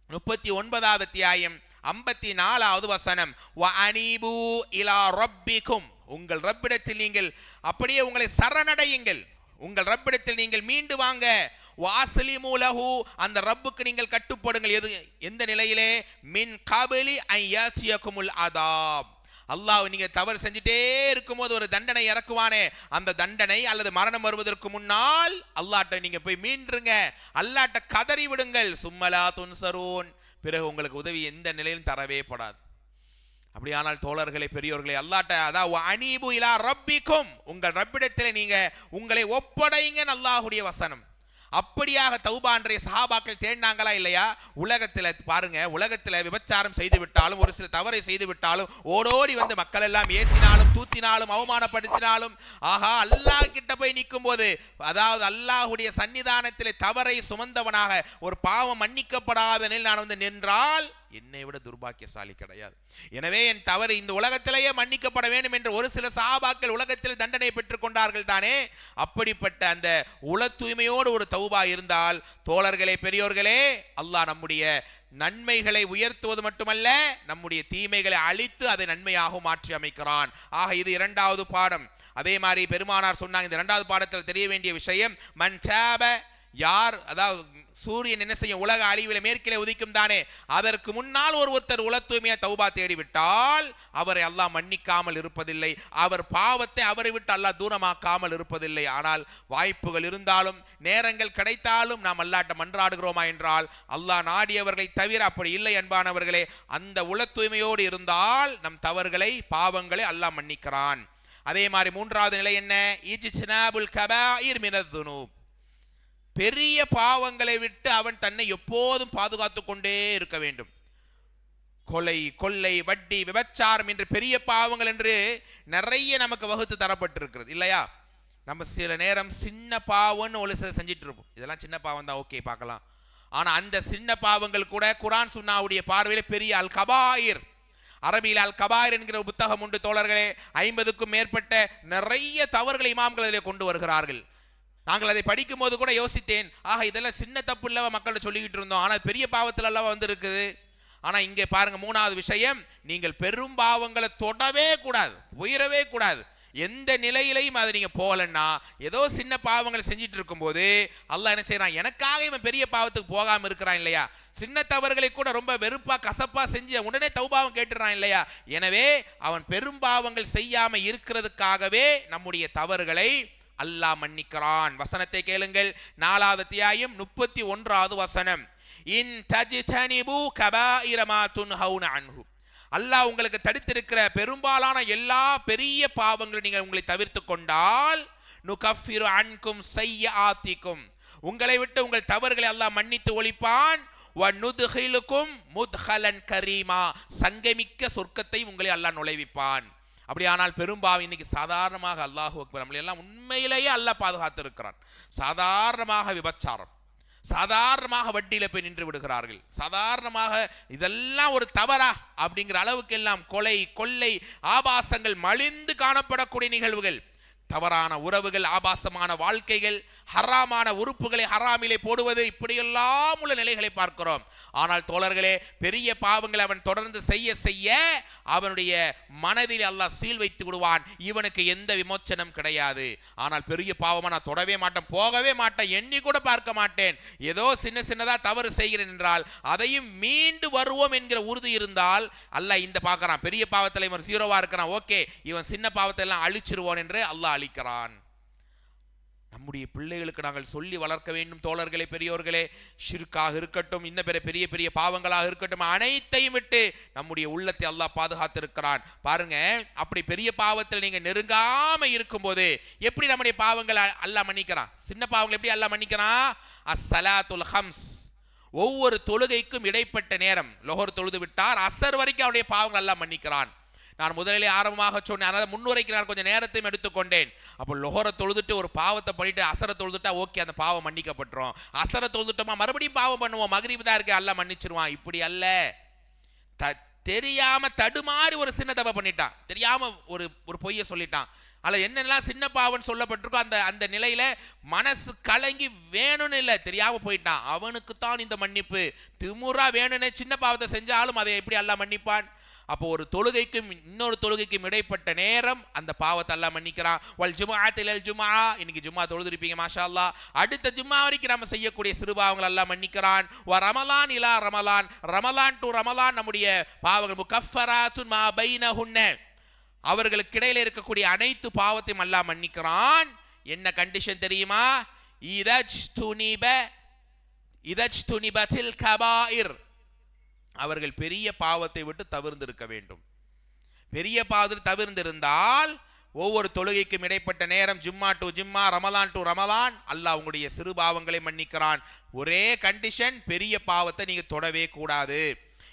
39வது அத்தியாயம் 54வது வசனம், வ அனீபு இலா ரப்பிக்கும், உங்கள் ரப்பிடத்தில் நீங்கள் அப்படியே உங்களை சரணடையுங்கள், உங்கள் ரப்பிடத்தில் நீங்கள் மீண்டு வாங்க. வாஸ்லிமு லஹு, அந்த ரப்புக்கு நீங்கள் கட்டுப்படுங்கள். எந்த நிலையிலே? மின் கபலி ஐயாத்தியகுமுல் அதாப், அல்லாஹ் நீங்க தவறு செஞ்சுட்டே இருக்கும்போது ஒரு தண்டனை இறக்குவானே, அந்த தண்டனை அல்லது மரணம் வருவதற்கு முன்னால் அல்லாஹ்ட்ட நீங்க போய் மீண்டுருங்க, அல்லாஹ்ட்ட கதறி விடுங்கள். சும்மலா துன்சரூன், பிறகு உங்களுக்கு உதவி எந்த நிலையிலும் தரவே படாது. அப்படியானால் தோழர்களே, பெரியோர்களே, அல்லாஹ்ட்ட அதாவது அனீபு இலா ரப்பிக்கும், உங்கள் ரப்பிடத்தில் நீங்க உங்களை ஒப்படைங்க, அல்லாஹ்வுடைய வசனம். அப்படியாக தௌபா அன்றைய சஹாபாக்கள் தேடினாங்களா இல்லையா? உலகத்தில் பாருங்க, உலகத்தில் விபச்சாரம் செய்து விட்டாலும் ஒரு சில தவறை செய்து விட்டாலும் ஓடோடி வந்து மக்கள் எல்லாம் ஏசினாலும் தூத்தினாலும் அவமானப்படுத்தினாலும், ஆஹா அல்லாஹ் கிட்ட போய் நிற்கும் போது, அதாவது அல்லாஹ்வுடைய சன்னிதானத்தில் தவறை சுமந்தவனாக ஒரு பாவம் மன்னிக்கப்படாத நிலையில் நான் வந்து நின்றால் என்னை விட துர்பாக்கியசாலி கிடையாது. எனவே என் தவறு இந்த உலகத்திலேயே மன்னிக்கப்பட வேண்டும் என்று ஒரு சில சஹாபாக்கள் உலகத்தில் தண்டனை பெற்றுக் கொண்டார்கள் தானே. அப்படிப்பட்ட அந்த உள தூய்மையோடு ஒரு தௌபா இருந்தால், தோழர்களே, பெரியோர்களே, அல்லாஹ் நம்முடைய நன்மைகளை உயர்த்துவது மட்டுமல்ல, நம்முடைய தீமைகளை அழித்து அதை நன்மையாக மாற்றி அமைக்கிறான். ஆக இது இரண்டாவது பாடம். அதே மாதிரி பெருமானார் சொன்னாங்க, இந்த இரண்டாவது பாடத்தில் தெரிய வேண்டிய விஷயம், மன் தாப, யார், அதாவது சூரியன் என்ன செய்யும், உலக அழிவில் மேற்கிலே உதிக்கும் தானே, அதற்கு முன்னால் ஒருத்தர் உல தூய்மையா தௌபா தேடிவிட்டால் அவரை அல்லாஹ் மன்னிக்காமல் இருப்பதில்லை, அவர் பாவத்தை அவரை விட்டு அல்லாஹ் தூரமாக்காமல் இருப்பதில்லை. ஆனால் வாய்ப்புகள் இருந்தாலும் நேரங்கள் கிடைத்தாலும் நாம் அல்லாஹ்ட்ட மன்றாடுகிறோமா என்றால் அல்லாஹ் நாடியவர்களை தவிர அப்படி இல்லை. அன்பானவர்களே, அந்த உல தூய்மையோடு இருந்தால் நம் தவறுகளை பாவங்களை அல்லாஹ் மன்னிக்கிறான். அதே மாதிரி மூன்றாவது நிலை என்ன, இஜ்தினாபுல் கபாயிர் மினத் துனூப், பெரிய பாவங்களை விட்டு அவன் தன்னை எப்போதும் பாதுகாத்து கொண்டே இருக்க வேண்டும். கொலை, கொள்ளை, வட்டி, விபச்சாரம் என்று பெரிய பாவங்கள் என்று நிறைய நமக்கு வகுத்து தரப்பட்டிருக்கிறது இல்லையா? நம்ம சில நேரம் சின்ன பாவம்னு ஒரு சில செஞ்சிட்டு இருப்போம், இதெல்லாம் சின்ன பாவம் தான், ஓகே பார்க்கலாம். ஆனா அந்த சின்ன பாவங்கள் கூட குர்ஆன் சுன்னாவுடைய பார்வையில் பெரிய அல் கபாயிர். அரபியில் அல் கபாயிர் என்கிற புத்தகம் உண்டு தோழர்களே. 50க்கும் மேற்பட்ட நிறைய தவறுகளை இமாம்கள் அதிலே கொண்டு வருகிறார்கள். நாங்கள் அதை படிக்கும் போது கூட யோசித்தேன், ஆக இதெல்லாம் சின்ன தப்பு இல்லவா மக்கள்கிட்ட சொல்லிக்கிட்டு இருந்தோம், ஆனால் பெரிய பாவத்தில் அல்லவா வந்திருக்குது. ஆனால் இங்கே பாருங்க, மூணாவது விஷயம், நீங்கள் பெரும் பாவங்களை தொடவே கூடாது, உயரவே கூடாது. எந்த நிலையிலையும் அதை நீங்க போகலன்னா, ஏதோ சின்ன பாவங்களை செஞ்சிட்டு இருக்கும்போது அல்லாஹ் என்ன செய்யறான், எனக்காக இவன் பெரிய பாவத்துக்கு போகாம இருக்கிறான் இல்லையா, சின்ன தவறுகளை கூட ரொம்ப வெறுப்பா கசப்பா செஞ்சு உடனே தௌபாவும் கேட்டுறான் இல்லையா. எனவே அவன் பெரும் பாவங்கள் செய்யாம இருக்கிறதுக்காகவே நம்முடைய தவறுகளை அல்லாஹ் மன்னிக்கிறான். வசனத்தை கேளுங்கள், 4வது அத்தியாயம் 31வது வசனம், இன் தஜ்தனிபு கபாயிர மா துன்ஹவுன அன்ஹு, அல்லாஹ் உங்களுக்கு தடுத்திருக்கிற பெரும்பாலான எல்லா பெரிய பாவங்களை நீங்கள் உங்களை தவிர்த்து கொண்டால், நுகஃபிரு அன்கும் ஸய்யிஆத்திக்கும், உங்களை விட்டு உங்கள் தவறுகளை அல்லாஹ் மன்னித்து ஒழிப்பான், வ நுத்ஹிலுக்கும் முத்ஹலன் கரீமா, சங்கமிக்க சொர்க்கத்தை உங்களை அல்லாஹ் நுழைவிப்பான். அப்படியானால் பெரும்பாவம் இன்னைக்கு சாதாரணமாக, அல்லாஹு அக்பர், நம்மளை எல்லாம் உண்மையிலேயே அல்லாஹ் பாதுகாத்து இருக்கிறான். சாதாரணமாக விபச்சாரம், சாதாரணமாக வட்டியில போய் நின்று விடுகிறார்கள், சாதாரணமாக இதெல்லாம் ஒரு தவறா அப்படிங்கிற அளவுக்கு எல்லாம் கொலை, கொள்ளை, ஆபாசங்கள் மலிந்து காணப்படக்கூடிய நிகழ்வுகள், தவறான உறவுகள், ஆபாசமான வாழ்க்கைகள், ஹராமான உறுப்புகளை ஹராமிலே போடுவது, இப்படியெல்லாம் உள்ள நிலைகளை பார்க்கிறோம். ஆனால் தோழர்களே, பெரிய பாவங்களை அவன் தொடர்ந்து செய்ய செய்ய அவனுடைய மனதில் அல்லாஹ் சீல் வைத்து விடுவான், இவனுக்கு எந்த விமோச்சனம் கிடையாது. ஆனால் பெரிய பாவமா நான் தொடவே மாட்டேன், போகவே மாட்டேன், எண்ணி கூட பார்க்க மாட்டேன், ஏதோ சின்ன சின்னதா தவறு செய்கிறேன் என்றால் அதையும் மீண்டு வருவோம் என்கிற உறுதி இருந்தால் அல்லாஹ் இந்த பார்க்கறான், பெரிய பாவத்தில் இவன் ஜீரோவா இருக்கிறான், ஓகே இவன் சின்ன பாவத்தை எல்லாம் அழிச்சிருவான் என்று அல்லாஹ் அழிக்கிறான். நம்முடைய பிள்ளைகளுக்கு நாங்கள் சொல்லி வளர்க்க வேண்டும் தோழர்களே, பெரியோர்களே, ஷிர்காக இருக்கட்டும், இன்ன பெரிய பெரிய பாவங்களாக இருக்கட்டும், அனைத்தையும் விட்டு நம்முடைய உள்ளத்தை அல்லாஹ் பாதுகாத்திருக்கிறான். பாருங்க, அப்படி பெரிய பாவத்தில் நீங்க நெருங்காம இருக்கும்போது எப்படி நம்முடைய பாவங்களை அல்லாஹ் மன்னிக்கிறான், சின்ன பாவங்களை எப்படி அல்லாஹ் மன்னிக்கிறான், அஸ்ஸலாத்துல் ஹம்ஸ், ஒவ்வொரு தொழுகைக்கும் இடைப்பட்ட நேரம், லொஹர் தொழுது விட்டார் அசர் வரைக்கும் அவருடைய பாவங்கள் அல்லாஹ் மன்னிக்கிறான். நான் முதலிலே ஆரம்பமாக சொன்னேன், அதாவது முன்னுரைக்கு நான் கொஞ்சம் நேரத்தையும் எடுத்துக்கொண்டேன். அப்போ லொஹரை தொழுதுட்டு ஒரு பாவத்தை பண்ணிட்டு அசரை தொழுதுட்டா ஓகே, அந்த பாவம் மன்னிக்கப்பட்டுரும். அசரை தொழுதுட்டோமா மறுபடியும் பாவம் பண்ணுவோம், மக்ரிப் தான் இருக்கு அல்லாஹ் மன்னிச்சிருவான். இப்படி அல்ல, தெரியாம தடுமாறி ஒரு சின்ன தப்பை பண்ணிட்டான், தெரியாம ஒரு பொய்யை சொல்லிட்டான், அல்ல என்னெல்லாம் சின்ன பாவம் சொல்லப்பட்டிருக்கோ அந்த நிலையில மனசு கலங்கி வேணும்னு இல்லை, தெரியாம போயிட்டான், அவனுக்கு தான் இந்த மன்னிப்பு. திமுறா வேணும்னே சின்ன பாவத்தை செஞ்சாலும் அதை எப்படி அல்லாஹ் மன்னிப்பான்? அப்போ ஒரு தொழுகைக்கும் இன்னொரு தொழுகைக்கும் இடைப்பட்ட நேரம் அந்த பாவத்தை அல்லாஹ் மன்னிக்கிறான். வல் ஜும்ஆத் இலல் ஜும்ஆ, இன்னைக்கு ஜும்ஆ தொழுதிருப்பீங்க மாஷா அல்லாஹ், அடுத்த ஜும்ஆ வரைக்கும் நம்ம செய்யக்கூடிய சிறு பாவங்கள் அல்லாஹ் மன்னிக்கிறான். வ ரமலான் இலா ரமலான், ரமலான் டு ரமலான் நம்முடைய பாவங்கள் முகஃபராத்துன் மா பைனஹுன்ன, அவர்களுக்கு இடையில இருக்கக்கூடிய அனைத்து பாவத்தையும் அல்லாஹ் மன்னிக்கிறான். என்ன கண்டிஷன் தெரியுமா? இதஜ்துனிபத்தில் கபாயிர், அவர்கள் பெரிய பாவத்தை விட்டு தவிர்ந்திருக்க வேண்டும். பெரிய பாவத்தை தவிர்ந்திருந்தால் ஒவ்வொரு தொழுகைக்கும் இடைப்பட்ட நேரம், ஜும்மா டு ஜும்மா, ரமலான் டு ரமலான், அல்லாஹ் உங்களுடைய சிறு பாவங்களை மன்னிக்கிறான். ஒரே கண்டிஷன், பெரிய பாவத்தை நீங்க தொடவே கூடாது.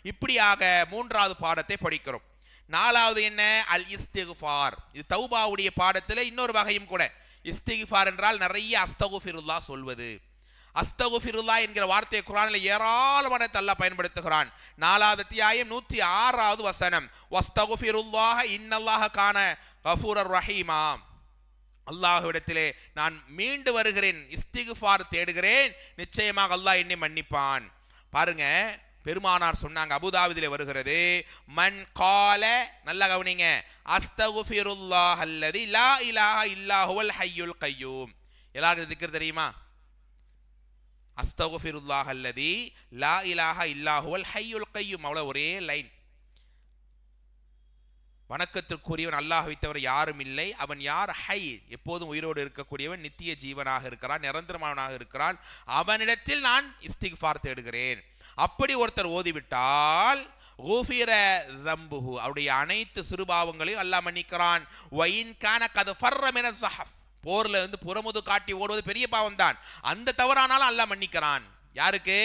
இப்படியாக 3வது பாடத்தை படிக்கிறோம். 4வது என்ன? அல் இஸ்திக்ஃபார். இது தௌபாவுடைய பாடத்தில் இன்னொரு வகையும் கூட. இஸ்திக்ஃபார் என்றால் நிறைய அஸ்தகுஃபிருல்லாஹ் சொல்வது. அஸ்தகுஃபிருல்லா என்கிற வார்த்தையை குர்ஆனில் ஏராளமான அல்லாஹ் பயன்படுத்துகிறான். 4வது அத்தியாயம் 106வது வசனம், வஸ்தகுஃபிருல்லாஹ இன்னல்லாஹ கான கஃபூரர் ரஹீமா, அல்லாஹ்விடத்திலே நான் மீண்டு வருகிறேன், இஸ்திக்ஃபார் தேடுகிறேன், நிச்சயமாக அல்லாஹ் என்னை மன்னிப்பான். பாருங்க, பெருமானார் சொன்னாங்க, அபுதாபிதிலே வருகிறது, மன் கால, நல்லா கவனிங்க, அஸ்தகுஃபிருல்லாஹ் அல்லதி லா இலாஹ இல்லாஹுவல் ஹய்யுல் கய்யூம். எல்லாருக்கும் திக்ர் தெரியுமா? அஸ்தகுஃபிருல்லாஹ் அல்லதி லா இலாஹ இல்லாஹுவல் ஹய்யுல் கய்யூம். அவ்வளவு ஒரே லைன். வணக்கத்திற்குரியவன் அல்லாஹ்வை தவிர யாரும் இல்லை. அவன் யார்? ஹை, எப்போதும் உயிரோடு இருக்கக்கூடியவன், நித்திய ஜீவனாக இருக்கிறான், நிரந்தரமானவனாக இருக்கிறான். அவனிடத்தில் நான் இஸ்திக்ஃபார் தேடுகிறேன். அப்படி ஒருத்தர் ஓதிவிட்டால் குஃபிர தம்புஹு, அவருடைய அனைத்து சிறுபாவங்களையும் அல்லாஹ் மன்னிக்கிறான். வயின் கான கத் ஃபர்ர மின ஸஹஃப், போர்ல இருந்து புறமுது காட்டி ஓடுவது பெரிய பாவம் தான், அந்த தவறானாலும் அல்லாஹ் மன்னிக்கிறான். யாருக்கு?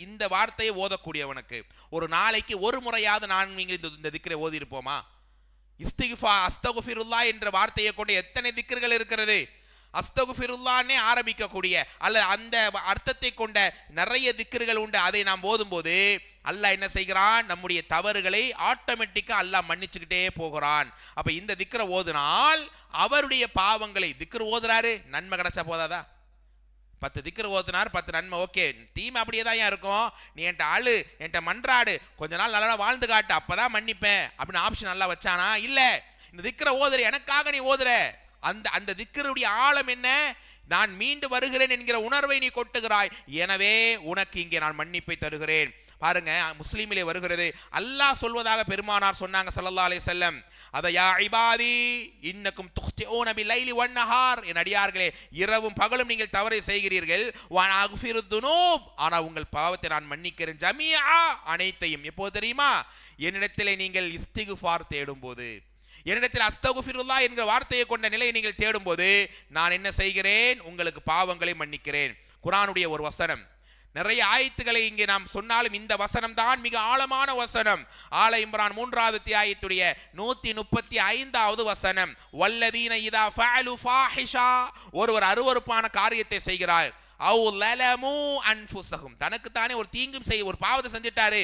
இந்த வார்த்தையை ஓதக்கூடியவனுக்கு. ஒரு நாளைக்கு ஒரு முறையாவது நான் நீங்கள் இந்த திக்ரை ஓதி இருப்போமா? அஸ்தகுஃபிருல்லாஹ் என்ற வார்த்தையை கொண்டு எத்தனை திக்ர்கள் இருக்கிறது. அஸ்தகுஃபிருல்லாஹ்னே ஆரம்பிக்கக்கூடிய அல்ல அந்த அர்த்தத்தை கொண்ட நிறைய திக்ர்கள் உண்டு. அதை நாம் ஓதும்போது அல்லாஹ் என்ன செய்கிறான்? நம்முடைய தவறுகளை ஆட்டோமேட்டிக்கா அல்லாஹ் மன்னிச்சுக்கிட்டே போகிறான். அப்ப இந்த திக்ரை ஓதுனால் அவருடைய பாவங்களை, திக்ர் ஓதுறாரு, நன்மை கிடைச்சா போதாதா? 10 திக்ர் ஓதுனார், 10 நன்மை, ஓகே. தீமை அப்படியே தான் இருக்கும். நீ என்கிட்ட ஆளு, என்கிட்ட மன்றாடு, கொஞ்ச நாள் நல்லா வாழ்ந்து காட்டு, அப்பதான் மன்னிப்பேன் அப்படின்னு ஆப்ஷன் நல்லா வச்சானா? இல்ல, இந்த திக்ரை ஓதுற, எனக்காக நீ ஓதுற, அந்த திக்ருடைய ஆழம் என்ன? நான் மீண்டு வருகிறேன் என்கிற உணர்வை நீ கொட்டுகிறாய், எனவே உனக்கு இங்கே நான் மன்னிப்பை தருகிறேன். பாருங்க, முஸ்லிமிலே வருகிறது, அல்லாஹ் சொல்வதாக பெருமானார் சொன்னாங்க ஸல்லல்லாஹு அலைஹி வஸல்லம், அத யா இபாதி இன்னக்கும் துக்திஊன பில்லைலி வன்னஹார், என் அடியார்களே, இரவும் பகலும் நீங்கள் தவறை செய்கிறீர்கள், வ அக்ஃபிரு துனூப், ஆனா உங்கள் பாவத்தை நான் மன்னிக்கிறேன், ஜமீஆ, அனைத்தையும். எப்போ தெரியுமா? என்னிடத்திலே நீங்கள் இஸ்திக்ஃபார் தேடும்போது, என்னிடத்தில் அஸ்தகுஃபிருல்லாஹ் என்கிற வார்த்தையை கொண்ட நிலையை நீங்கள் தேடும்போது நான் என்ன செய்கிறேன்? உங்களுக்கு பாவங்களை மன்னிக்கிறேன். குர்ஆனுடைய ஒரு வசனம், நிறைய ஆயத்துக்களை இங்கே நாம் சொன்னாலும் இந்த வசனம் தான் மிக ஆழமான வசனம். ஆல இம்ரான் 3வது அத்தியாயத்துடைய 135வது வசனம், வல்லதீன இதா ஃபஅலு ஃபாஹிஷா, ஒருவர் அருவருப்பான காரியத்தை செய்கிறார், அவ் லலமு அன்ஃபுஸஹும், தனக்கு தானே ஒரு தீங்கும் செய்ய, ஒரு பாவத்தை செஞ்சிட்டாரு,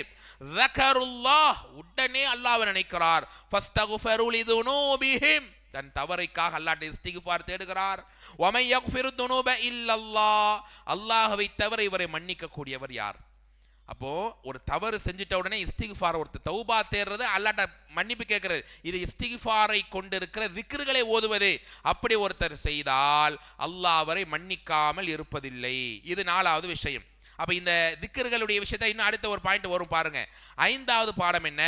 ذكرullah, உடனே அல்லாஹ்வை நினைக்கிறார், ஃபஸ்தக்ஃபிரு லிதுனூபிஹிம், தன் தவறுக்காக அல்லாஹ்விடம் இஸ்திக்ஃபார் தேடுகிறார். வமை யக்ஃபிரு துனூப இல்லல்லாஹ், அல்லாஹ்வை தவிர இவரை மன்னிக்க கூடியவர் யார்? அப்போ ஒரு தவறு செஞ்சிட்ட உடனே இஸ்திக்ஃபார், ஒருத்தர் தௌபா தேடுறது, அல்லாஹ்ட்ட மன்னிப்பு கேட்கிறது, இது இஸ்திக்ஃபாரை கொண்டிருக்கிற திக்ர்களை ஓதுவது. அப்படி ஒருத்தர் செய்தால் அல்லாஹ் அவரை மன்னிக்காமல் இருப்பதில்லை. இது 4வது விஷயம். அப்ப இந்த திக்ர்களுடைய விஷயத்தை இன்னும் அடுத்த ஒரு பாயிண்ட் வரும் பாருங்க. 5வது பாடம் என்ன?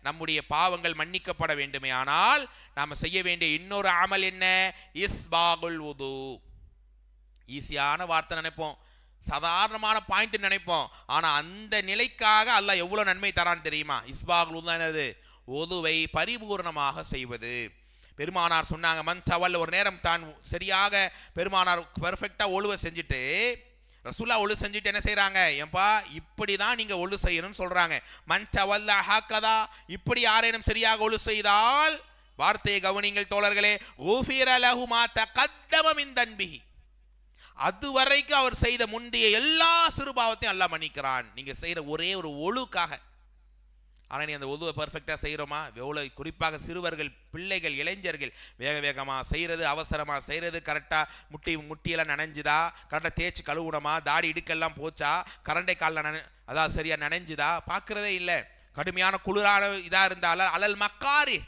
நம்முடைய பாவங்கள் மன்னிக்கப்பட வேண்டுமே ஆனால் நாம செய்ய வேண்டிய இன்னொரு அமல் என்ன? இஸ்பாகுல் வுது. ஈஸியான வார்த்தை நினைப்போம், சாதாரணமான பாயிண்ட் நினைப்போம், ஆனா அந்த நிலைக்காக அல்லாஹ் எவ்வளவு நன்மை தரான்னு தெரியுமா? இஸ்பாகுல் வுது என்னது? வுதுவை பரிபூர்ணமாக செய்வது. பெருமானார் சொன்னாங்க, மன் தவல், ஒரு நேரம் தான் சரியாக பெருமானார் பெர்ஃபெக்டா ஒழுவ செஞ்சுட்டு, ரசூலா ஒழு செஞ்சுட்டு என்ன செய்யறாங்க? ஏன்பா இப்படிதான் நீங்க ஒழு செய்யணும்னு சொல்றாங்க. மன் தவல்ல ஹக்கதா, இப்படி யாரேனும் சரியாக ஒழு செய்தால், வார்த்தையை கவனிங்கள் தோழர்களே, குஃபிர லஹு மா தகத்தம மின் தன்பிஹி, அதுவரைக்கும் அவர் செய்த முந்தைய எல்லா சிறுபாவத்தையும் அல்லாஹ் மன்னிக்கிறான், நீங்க செய்யற ஒரே ஒரு ஒழுக்காக. ஆனா நீ அந்த ஒழுவை பெர்ஃபெக்டா செய்யறோமா? எவ்வளவு, குறிப்பாக சிறுவர்கள், பிள்ளைகள், இளைஞர்கள் வேகமா செய்யறது, அவசரமா செய்யறது, கரெக்டா முட்டியெல்லாம் நனைஞ்சுதா, கரெக்டா தேய்ச்சி கழுவுனமா, தாடி இடுக்கெல்லாம் போச்சா, கரண்டை காலில் அதாவது சரியா நனைஞ்சுதா பார்க்கறதே இல்லை. கடுமையான குளிரான இதா இருந்தாலும் அலல் மக்காரி,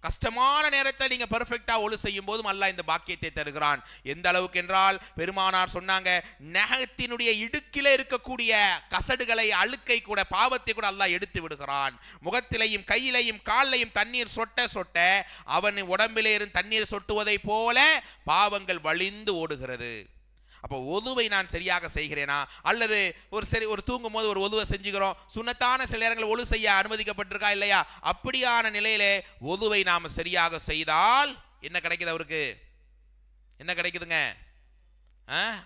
கஷ்டமான நேரத்தை நீங்க பெர்ஃபெக்டா ஒழு செய்யும் போதும் அல்லாஹ் இந்த பாக்கியத்தை தருகிறான். எந்த அளவுக்கு என்றால் பெருமானார் சொன்னாங்க, நகத்தினுடைய இடுக்கிலே இருக்கக்கூடிய கசடுகளை, அழுக்கை கூட, பாவத்தை கூட அல்லாஹ் எடுத்து விடுகிறான். முகத்திலையும் கையிலையும் காலையும் தண்ணீர் சொட்ட சொட்ட அவன் உடம்பிலே இருந்து தண்ணீர் சொட்டுவதை போல பாவங்கள் வழிந்து ஓடுகிறது. அப்போ ஒதுவை நான் சரியாக செய்கிறேனா, அல்லது ஒரு தூங்கும் போது ஒரு ஒதுவை செஞ்சுக்கிறோம், சுன்னத்தான சில நேரங்கள் ஒழு செய்ய அனுமதிக்கப்பட்டிருக்கா இல்லையா? அப்படியான நிலையிலே ஒதுவை நாம் சரியாக செய்தால் என்ன கிடைக்குது? அவருக்கு என்ன கிடைக்குதுங்க?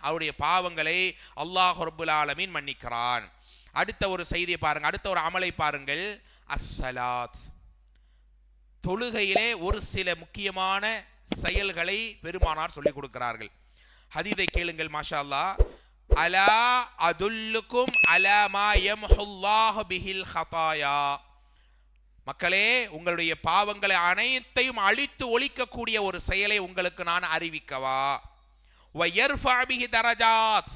அவருடைய பாவங்களை அல்லாஹ் ரப்புல் ஆலமீன் மன்னிக்கிறான். அடுத்த ஒரு செய்தியை பாருங்க, அடுத்த ஒரு அமலை பாருங்கள், அஸ்ஸலாத். தொழுகையிலே ஒரு சில முக்கியமான செயல்களை பெருமானார் சொல்லிக் கொடுக்கிறார்கள். ஹதீதை கேளுங்கள், மாஷா அல்லாஹ். அலா அதுல்லுக்கும் அலா மா யம்ஹுல்லாஹு பிஹில் ஹதாயா, மக்களே உங்களுடைய பாவங்களை அனைத்தையும் அழித்து ஒழிக்கக்கூடிய ஒரு செயலை உங்களுக்கு நான் அறிவிக்கவா? வ யர்ஃபா பிஹி தரஜாத்,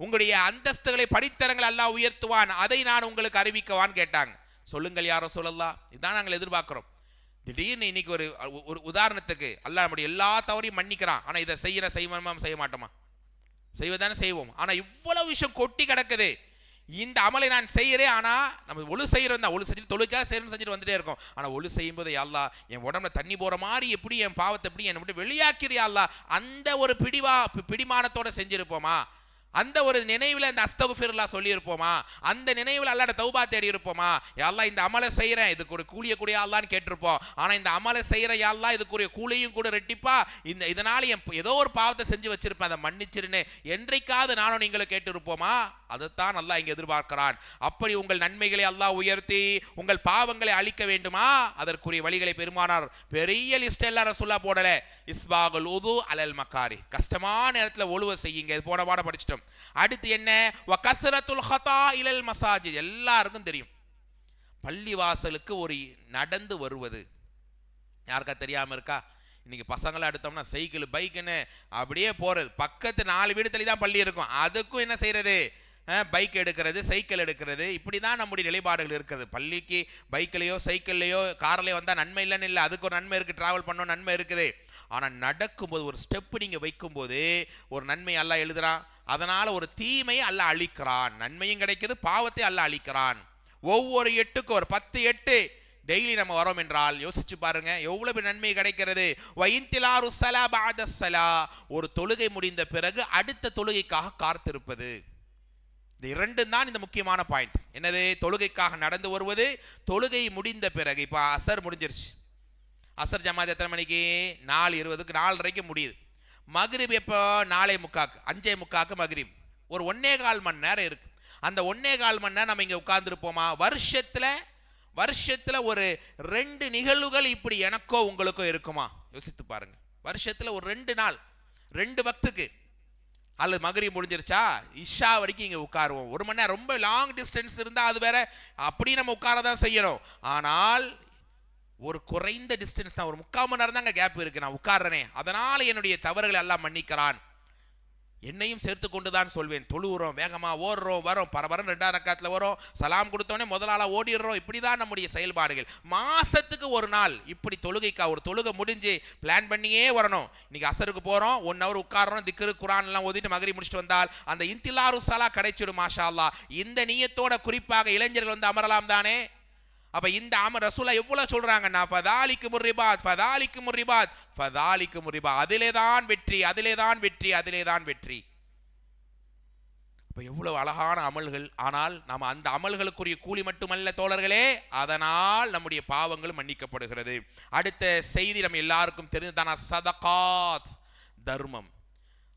உங்களுடைய அந்தஸ்துகளை படித்தரங்கள் அல்லாஹ் உயர்த்துவான், அதை நான் உங்களுக்கு அறிவிக்கவான்னு கேட்டாங்க. சொல்லுங்கள் யாரோ சொல்லலாம், இதுதான் நாங்கள் எதிர்பார்க்கிறோம். திடீர்னு இன்னைக்கு ஒரு உதாரணத்துக்கு அல்லாஹ் நம்முடைய எல்லா தவறையும் மன்னிக்கிறான், ஆனால் இதை செய்வோமா செய்ய மாட்டோமா? செய்வதானே செய்வோம். ஆனால் இவ்வளவு விஷயம் கொட்டி கிடக்குது. இந்த அமலை நான் செய்கிறேன், ஆனால் நம்ம ஒழு செய்கிறோம் தான், ஒழு செஞ்சுட்டு தொழுக்காக செய்யணும் செஞ்சுட்டு வந்துட்டே இருக்கோம். ஆனால் ஒழு செய்யும்போது அல்லாஹ் என் உடம்புல தண்ணி போகிற மாதிரி எப்படி என் பாவத்தை எப்படி என்னை விட்டு வெளியாக்கிறியா அல்லாஹ், அந்த ஒரு பிடிமானத்தோட செஞ்சிருப்போமா? அந்த ஒரு நினைவில் அந்த அஸ்தகுஃபிருல்லாஹ் சொல்லியிருப்போமா? அந்த நினைவில் அல்லாஹ்ட தௌபா தேடி இருப்போமா? யா அல்லாஹ் இந்த அமலை செய்கிறேன், இதுக்கு ஒரு கூலிய கூடிய அல்லான்னு கேட்டிருப்போம். ஆனால் இந்த அமலை செய்கிற யா அல்லாஹ் இதுக்குரிய கூலியும் கூட ரெட்டிப்பா, இதனால ஏதோ ஒரு பாவத்தை செஞ்சு வச்சிருப்பேன், அதை மன்னிச்சிருன்னு என்றைக்காவது நானும் நீங்களும் கேட்டிருப்போமா? அதைத்தான் அல்லாஹ் இங்கே எதிர்பார்க்கிறான். அப்படி உங்கள் நன்மைகளை அல்லாஹ் உயர்த்தி உங்கள் பாவங்களை அழிக்க வேண்டுமா? அதற்குரிய வழிகளை பெருமானார் பெரிய லிஸ்ட் எல்லாம் ரசூலுல்லாஹ் போடல. இஸ்பாகுல் உது அலல் மக்காரி, கஷ்டமான நேரத்தில் ஒழுவ செய்யுங்க, இது போன பாட படிச்சிட்டோம். அடுத்து என்ன? வகஸ்ரத்துல் ஹதா இலல் மசாஜித், எல்லாருக்கும் தெரியும். பள்ளி வாசலுக்கு ஒரு நடந்து வருவது யாருக்கா தெரியாம இருக்கா? இன்னைக்கு பசங்களை எடுத்தோம்னா சைக்கிள் பைக்குன்னு அப்படியே போறது, பக்கத்து 4 வீடு தள்ளி தான் பள்ளி இருக்கும், அதுக்கும் என்ன செய்யறது? பைக் எடுக்கிறது, சைக்கிள் எடுக்கிறது. இப்படி தான் நம்முடைய நிலைப்பாடுகள் இருக்குது. பள்ளிக்கு பைக்கிலையோ சைக்கிள்லையோ கார்லையோ வந்தால் நன்மை இல்லைன்னு இல்லை, அதுக்கு ஒரு நன்மை இருக்குது, ட்ராவல் பண்ண நன்மை இருக்குது. ஆனால் நடக்கும்போது ஒரு ஸ்டெப்பு நீங்கள் வைக்கும்போது ஒரு நன்மை அல்லாஹ் எழுதுறான், அதனால் ஒரு தீமையை அல்லாஹ் அழிக்கிறான். நன்மையும் கிடைக்குது, பாவத்தை அல்லாஹ் அழிக்கிறான். ஒவ்வொரு 8க்கும் ஒரு 10 8 டெய்லி நம்ம வரோம் என்றால் யோசிச்சு பாருங்க எவ்வளவு நன்மை கிடைக்கிறது. ஒரு தொழுகை முடிந்த பிறகு அடுத்த தொழுகைக்காக காத்திருப்பது, இந்த 2 தான் இந்த முக்கியமான பாயிண்ட். என்னது? தொழுகைக்காக நடந்து வருவது, தொழுகை முடிந்த பிறகு. இப்போ அசர் முடிஞ்சிருச்சு, அசர் ஜமாத் எத்தனை மணிக்கு? 4:20க்கு 4:30க்கு முடியுது. மக்ரிப் எப்போ? 4:45 5:45 மக்ரிப். ஒரு 1.25 மணி நேரம் இருக்கு. அந்த 1.25 மணி நேரம் நம்ம இங்கே உட்கார்ந்துருப்போமா? வருஷத்துல ஒரு 2 நிகழ்வுகள் இப்படி எனக்கோ உங்களுக்கோ இருக்குமா? யோசித்து பாருங்க. வருஷத்துல ஒரு 2 நாள் 2 வக்துக்கு, அல்லது மக்ரிப் முடிஞ்சிருச்சா இஷா வரைக்கும் இங்கே உட்காருவோம். 1 மணி நேரம் ரொம்ப லாங் டிஸ்டன்ஸ் இருந்தால் அது வேற, அப்படி நம்ம உட்காரதான் செய்யணும். ஆனால் ஒரு குறைந்த டிஸ்டன்ஸ் தான், ஒரு 3/4 மணி நேரம் தாங்க கேப் இருக்கு, நான் உட்கார்றேனே, அதனால என்னுடைய தவறுகளை எல்லாம் மன்னிக்கிறான். என்னையும் சேர்த்து கொண்டு தான் சொல்வேன். தொழுகிறோம், வேகமா ஓடுறோம், வரோம், பரபரம் 2ஆம் ரக்காத்துல வரோம், சலாம் கொடுத்தோடனே முதலாளா ஓடிடுறோம். இப்படிதான் நம்முடைய செயல்பாடுகள். மாசத்துக்கு ஒரு நாள் இப்படி தொழுகைக்கா ஒரு தொழுகை முடிஞ்சு பிளான் பண்ணியே வரணும். இன்னைக்கு அசருக்கு போறோம், 1 hour உட்கார்றோம், திக்ரு குர்ஆன் எல்லாம் ஓதிட்டு மக்ரிப் முடிச்சுட்டு வந்தால் அந்த இன்திலாரு ஸலா கிடைச்சிடும். மாஷா அல்லாஹ். இந்த நியத்தோட குறிப்பாக இளைஞர்கள் வந்து அமரலாம் தானே. அப்ப இந்த ரசூலா எவ்வளவு சொல்றாங்கன்னா, ஃபதாலிக்குமுர் ரிபாத், அதிலேதான் வெற்றி, அதிலேதான் வெற்றி, அதிலேதான் வெற்றி. அப்ப எவ்வளவு அழகான அமல்கள். ஆனால் நாம் அந்த அமல்களுக்குரிய கூலி மட்டுமல்ல தோழர்களே, அதனால் நம்முடைய பாவங்கள் மன்னிக்கப்படுகிறது. அடுத்த செய்தி நம்ம எல்லாருக்கும் தெரிந்ததான சதகாத், தர்மம்.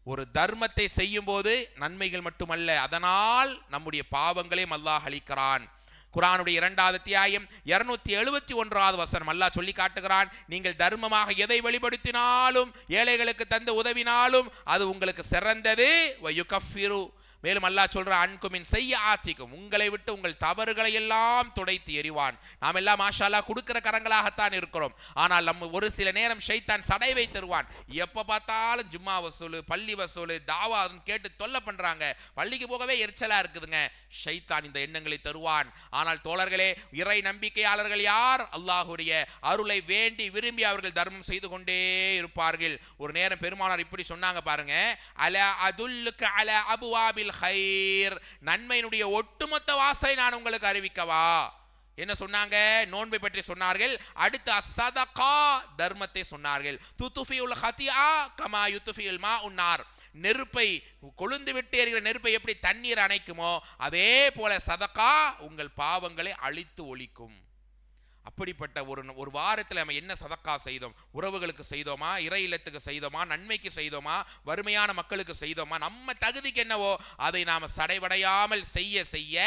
ஒரு தர்மத்தை செய்யும் போது நன்மைகள் மட்டுமல்ல, அதனால் நம்முடைய பாவங்களையும் அல்லாஹ் அழிக்கிறான். குர்ஆனுடைய 2வது அத்தியாயம் 271வது வசனம் அல்லாஹ் சொல்லி காட்டுகிறான், நீங்கள் தர்மமாக எதை வெளிப்படுத்தினாலும், ஏழைகளுக்கு தந்து உதவினாலும் அது உங்களுக்கு சிறந்தது. வயுகஃபிரு, மேலும் அல்லாஹ் சொல்றான், அன்குமின் செய்யாத்திக்கும், உங்களை விட்டு உங்கள் தவறுகளை எல்லாம் துடைத்து எறிவான். நாம் எல்லாம் மாஷா அல்லாஹ் கொடுக்கிற கரங்களாகத்தான் இருக்கிறோம். ஆனால் நம்ம ஒரு சில நேரம் ஷைத்தான் சடைவை தருவான். எப்ப பார்த்தாலும் ஜும்மா வசூல், பள்ளி வசூல், தாவா கேட்டு தொல்லை பண்றாங்க, பள்ளிக்கு போகவே எரிச்சலா இருக்குதுங்க. ஷைத்தான் இந்த எண்ணங்களை தருவான். ஆனால் தோழர்களே, இறை நம்பிக்கையாளர்கள் யார்? அல்லாஹ்வுடைய அருளை வேண்டி விரும்பி அவர்கள் தர்மம் செய்து கொண்டே இருப்பார்கள். ஒரு நேரம் பெருமானார் இப்படி சொன்னாங்க பாருங்க, அலா அதுல்லுக அலா அபுவாபில் கைர், நன்மையினுடைய ஒட்டுமொத்த வாசலை நான் உங்களுக்கு அறிவிக்கவா? என்ன சொன்னாங்க? நோன்பை பற்றி சொன்னார்கள். அடுத்து அஸ்ஸதகா, தர்மத்தை சொன்னார்கள். துதுஃபியுல் ஹதிஆ கமா யுத்ஃபியுல் மாஉன் நார், நெருப்பை கொழுந்து விட்டு எரிகிற நெருப்பை எப்படி தண்ணீர் அணைக்குமோ அதே போல சதகா உங்கள் பாவங்களை அழித்து ஒழிக்கும். அப்படிப்பட்ட ஒரு வாரத்தில் நம்ம என்ன சதக்கா செய்தோம்? உறவுகளுக்கு செய்தோமா? இறை இல்லத்துக்கு செய்தோமா? நன்மைக்கு செய்தோமா? வறுமையான மக்களுக்கு செய்தோமா? நம்ம தகுதிக்கு என்னவோ அதை நாம் சடைவடையாமல் செய்ய செய்ய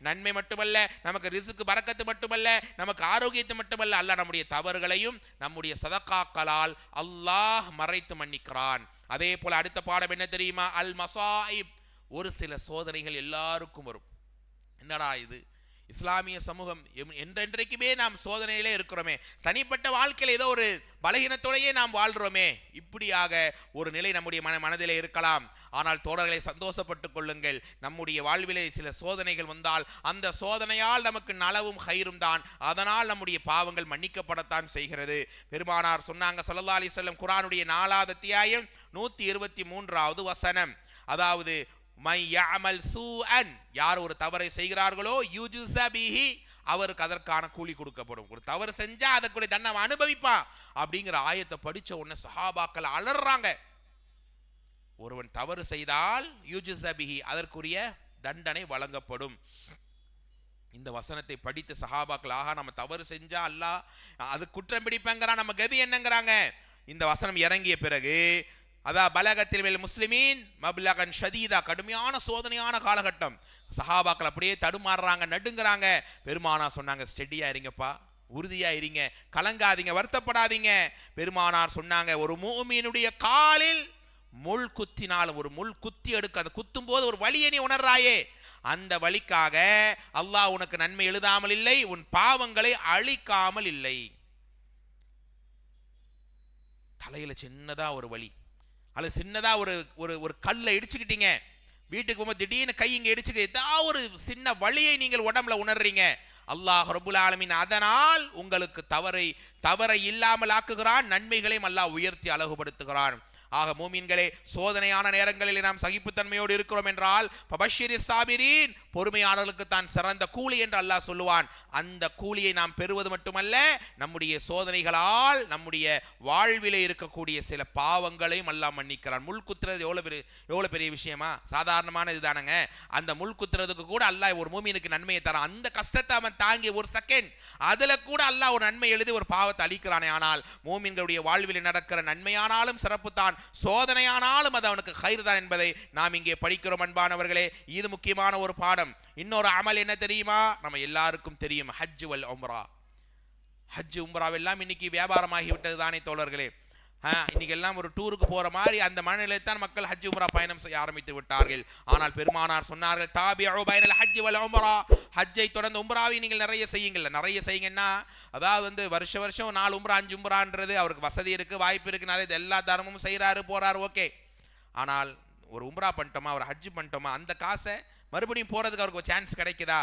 நன்மை மட்டுமல்ல, நமக்கு ரிஸ்க் பரக்கத்து மட்டுமல்ல, நமக்கு ஆரோக்கியத்தை மட்டுமல்ல, அல்லாஹ் நம்முடைய தவறுகளையும் நம்முடைய சதக்காக்களால் அல்லாஹ் மறைத்து மன்னிக்கிறான். அதே போல அடுத்த பாடம் என்ன தெரியுமா? அல் மசாயிப், ஒரு சில சோதனைகள் எல்லாருக்கும் வரும். என்னடா இது, இஸ்லாமிய சமூகம் என்றென்றைக்குமே நாம் சோதனையிலே இருக்கிறோமே, தனிப்பட்ட வாழ்க்கையில் ஏதோ ஒரு பலகீனத்தோடையே நாம் வாழ்கிறோமே, இப்படியாக ஒரு நிலை நம்முடைய மனதிலே இருக்கலாம். ஆனால் தோழர்களை சந்தோஷப்பட்டுக் கொள்ளுங்கள், நம்முடைய வாழ்விலே சில சோதனைகள் வந்தால் அந்த சோதனையால் நமக்கு நலவும் ஹைரும் தான். அதனால் நம்முடைய பாவங்கள் மன்னிக்கப்படத்தான் செய்கிறது. பெருமானார் சொன்னாங்க ஸல்லல்லாஹு அலைஹி வஸல்லம், குர்ஆனுடைய 4வது அத்தியாயம் 123வது வசனம், அதாவது மை யஅமல் சூஅன், யார் ஒரு தவறை செய்கிறார்களோ யுஜ்ஸ பிஹி, அவருக்கு அதற்கான கூலி கொடுக்கப்படும். ஒரு தவறு செஞ்சா அதற்குரிய தண்டனை அனுபவிப்பான் அப்படிங்கிற ஆயத்தை படிச்ச உடனே சஹாபாக்கள் அலறாங்க. ஒருவன் தவறு செய்தால் யுஜ்ஸ பிஹி, அதற்குரிய தண்டனை வழங்கப்படும். இந்த வசனத்தை படித்து சஹாபாக்கள், ஆகா நம்ம தவறு செஞ்சா அல்லாஹ் அது குற்றம் பிடிப்பங்கிறான், நம்ம கதி என்னங்கிறாங்க. இந்த வசனம் இறங்கிய பிறகு அதான் பலகத்தில் முஸ்லிமீன் மப்லகன் ஷதீதா, கடுமையான சோதனையான காலகட்டம். சஹாபாக்கள் அப்படியே தடுமாறுறாங்க, நடுங்கிறாங்க. பெருமானார் சொன்னாங்க, ஸ்டெடியா இருங்கப்பா, உறுதியா இருங்க, கலங்காதீங்க, வருத்தப்படாதீங்க. பெருமானார் சொன்னாங்க, ஒரு மூமினுடைய காலில் முள் குத்தினாலும், ஒரு முள் குத்தி எடுக்க, அந்த குத்தும் போது ஒரு வலியை நீ உணர்றாயே, அந்த வலிக்காக அல்லாஹ் உனக்கு நன்மை எழுதாமல் இல்லை, உன் பாவங்களை அழிக்காமல் இல்லை. தலையில சின்னதா ஒரு வலி, அல்லது சின்னதா ஒரு ஒரு கல்லை இடிச்சுக்கிட்டீங்க, வீட்டுக்கு போகும்போது திடீர்னு கை இங்க இடிச்சுக்க, ஏதாவது ஒரு சின்ன வலியை நீங்கள் உடம்புல உணர்றீங்க, அல்லாஹ் ரப்புல் ஆலமீன் அதனால் உங்களுக்கு தவறை இல்லாமல் ஆக்குகிறான், நன்மைகளையும் அல்லாஹ் உயர்த்தி அழகுபடுத்துகிறான். ஆக மூமின்களே, சோதனையான நேரங்களில் நாம் சகிப்புத்தன்மையோடு இருக்கிறோம் என்றால் பபஷிரிஸ் சாபிரீன், பொறுமையாளர்களுக்கு தான் சிறந்த கூலி என்று அல்லாஹ் சொல்லுவான். அந்த கூலியை நாம் பெறுவது மட்டுமல்ல, நம்முடைய சோதனைகளால் நம்முடைய வாழ்விலே இருக்கக்கூடிய சில பாவங்களையும் அல்லாஹ் மன்னிக்கிறான். முள் குத்துறது எவ்வளவு பெரிய விஷயமா, சாதாரணமான இதுதானங்க. அந்த முள் குத்துறதுக்கு கூட அல்லாஹ் ஒரு மூமினுக்கு நன்மையை தரான். அந்த கஷ்டத்தை அவன் தாங்கி ஒரு செகண்ட், அதுல கூட அல்லாஹ் ஒரு நன்மை எழுதி ஒரு பாவத்தை அளிக்கிறானே. ஆனால் மூமின்களுடைய வாழ்வில் நடக்கிற நன்மையானாலும் சிறப்பு தான், சோதனையானாலும் அது அவனுக்கு ஹைர் தான் என்பதை நாம் இங்கே படிக்கிறோம். அன்பானவர்களே, இது முக்கியமான ஒரு பாடம். இன்னொரு அமல் என்ன தெரியுமா, நம்ம எல்லாருக்கும் தெரியும், ஹஜ் வல் உம்ரா. ஹஜ் உம்ராவெல்லாம் இன்னைக்கு வியாபாரமாகி விட்டது தானே தோழர்களே. இன்னைக்கு எல்லாம் ஒரு டூருக்கு போற மாதிரி அந்த மனநிலைத்தான் மக்கள் ஹஜ் உம்ரா பயணம் செய்ய ஆரம்பித்து விட்டார்கள். ஆனால் பெருமானார் சொன்னார்கள், தாபிஉ பைனல் ஹஜ் வல் உம்ரா, ஹஜ்ஜை தொடர்ந்து உம்ராவை நீங்கள் நிறைய செய்யுங்கள். நிறைய செய்யுங்கன்னா, அதாவது வருஷம் 4 உம்ரா 5 உம்ரான்றது அவருக்கு வசதி இருக்கு, வாய்ப்பு இருக்கு, நிறைய எல்லா தர்மமும் செய்யறாரு, போறாரு, ஓகே. ஆனால் ஒரு உம்ரா பண்ணிட்டோமா, ஒரு ஹஜ் பண்ணிட்டோமா, அந்த காசை மறுபடியும் போறதுக்கு அவருக்கு ஒரு சான்ஸ் கிடைக்குதா?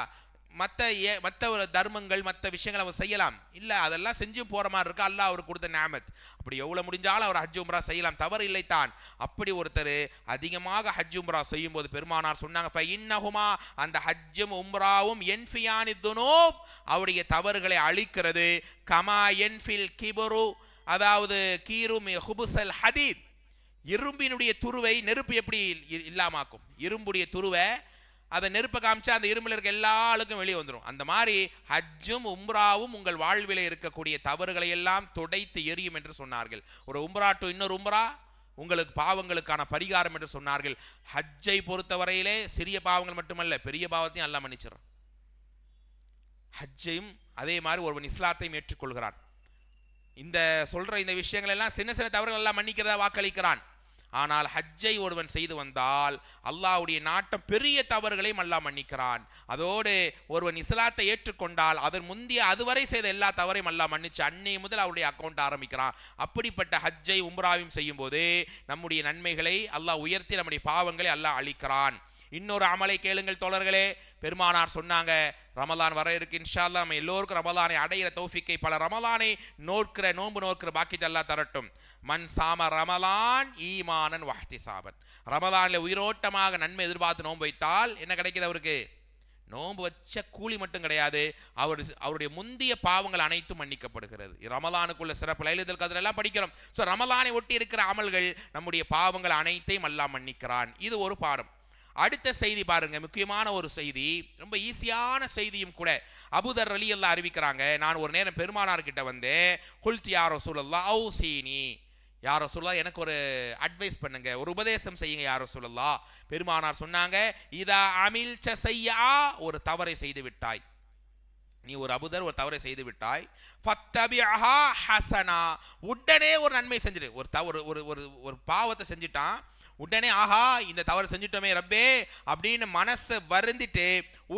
மற்ற ஒரு தர்மங்கள் மற்ற விஷயங்களை அவர் செய்யலாம் இல்ல, அதெல்லாம் செஞ்சும் போற மாதிரி இருக்கு. அல்லாஹ் அவருக்கு கொடுத்த நிஅமத், அப்படி எவ்வளவு முடிஞ்சாலும் அவர் ஹஜ் உம்ரா செய்யலாம், தவறு இல்லைத்தான். அப்படி ஒருத்தர் அதிகமாக ஹஜ் உம்ரா செய்யும் போது பெருமானார் சொன்னாங்க, ஃபஇன்னஹுமா, அந்த ஹஜ்ஜும் உம்ராவும் யன்ஃபியானி துனூப், அவருடைய தவறுகளை அழிக்கிறது. கமா யன்ஃபில் கிபரு, அதாவது கீரும் ஹுபுஸல் ஹதீத், இரும்பினுடைய துருவை நெருப்பு எப்படி இல்லாமாக்கும், இரும்புடைய துருவை அதை நெருப்பை காமிச்சா அந்த இரும்பில் இருக்க எல்லா ஆளுக்கும் வெளியே வந்துடும். அந்த மாதிரி ஹஜ்ஜும் உம்ராவும் உங்கள் வாழ்விலே இருக்கக்கூடிய தவறுகளை எல்லாம் துடைத்து எரியும் என்று சொன்னார்கள். ஒரு உம்ரா டு இன்னொரு உம்ரா உங்களுக்கு பாவங்களுக்கான பரிகாரம் என்று சொன்னார்கள். ஹஜ்ஜை பொறுத்தவரையிலே சிறிய பாவங்கள் மட்டுமல்ல, பெரிய பாவத்தையும் அல்லாஹ் மன்னிச்சிடறான். ஹஜ்ஜையும் அதே மாதிரி ஒருவன் இஸ்லாத்தையும் ஏற்றுக்கொள்கிறான். இந்த சொல்ற இந்த விஷயங்கள் எல்லாம் சின்ன சின்ன தவறுகள் எல்லாம் மன்னிக்கிறதா வாக்களிக்கிறான். ஆனால் ஹஜ்ஜை ஒருவன் செய்து வந்தால் அல்லாஹ்வுடைய நாட்டம் பெரிய தவறுகளையும் அல்லாஹ் மன்னிக்கிறான். அதோடு ஒருவன் இஸ்லாத்தை ஏற்றுக்கொண்டால் அதன் முந்தைய அதுவரை செய்த எல்லா தவறையும் அல்லாஹ் மன்னிச்சு அன்னை முதல் அவருடைய அக்கௌண்ட் ஆரம்பிக்கிறான். அப்படிப்பட்ட ஹஜ்ஜை உம்ராவையும் செய்யும் போது நம்முடைய நன்மைகளை அல்லாஹ் உயர்த்தி நம்முடைய பாவங்களை அல்லாஹ் அழிக்கிறான். இன்னொரு அமலை கேளுங்கள் தோழர்களே. பெருமானார் சொன்னாங்க, ரமலான் வர இருக்கு, இன்ஷா அல்லாஹ் நம்ம எல்லோருக்கும் ரமலானை அடைகிற தௌஃபீக்கை, பல ரமலானை நோன்பு நோக்கிற பாக்கியத்தை அல்லாஹ் தரட்டும். மன் சாம ரமலான் ஈமானன் வஹ்திசாபன், ரமலானில் உயிரோட்டமாக நன்மை எதிர்பார்த்து நோன்பு வைத்தால் என்ன கிடைக்குது அவருக்கு? நோன்பு வச்ச கூலி மட்டும் கிடையாது, அவருடைய முந்திய பாவங்கள் அனைத்தும் மன்னிக்கப்படுகிறது. ரமலானுக்குள்ள சிறப்பு லைலத்துல் கத்ர் எல்லாம் படிக்கிறோம். ஸோ ரமலானை ஒட்டி இருக்கிற அமல்கள் நம்முடைய பாவங்கள் அனைத்தையும் அல்லாஹ் மன்னிக்கிறான். இது ஒரு பாடம். அடுத்த செய்தி பாருங்க, முக்கியமான ஒரு செய்தி, ரொம்ப ஈஸியான செய்தியும் கூட. அபூதர் ரலியல்லாஹு அறிவிக்கிறாங்க, நான் ஒரு நேரம் பெருமானார் கிட்ட வந்தேன். குல்தி யா ரசூலல்லாஹ் ஔஸீனி, யா ரசூலல்லாஹ் எனக்கு ஒரு அட்வைஸ் பண்ணுங்க, ஒரு உபதேசம் செய்யுங்க யா ரசூலல்லாஹ். பெருமானார் சொன்னாங்க, இதா அமில்ச செய்யா, ஒரு தவறை செய்து விட்டாய், நீ ஒரு அபூதர் ஒரு தவறை செய்து விட்டாய், ஃபத்தபிஹா ஹஸனா, உடனே ஒரு நன்மை செஞ்சிடு. ஒரு பாவத்தை செஞ்சுட்டான், உடனே ஆஹா இந்த தவறு செஞ்சுட்டோமே ரப்பே அப்படின்னு மனசை வருந்திட்டு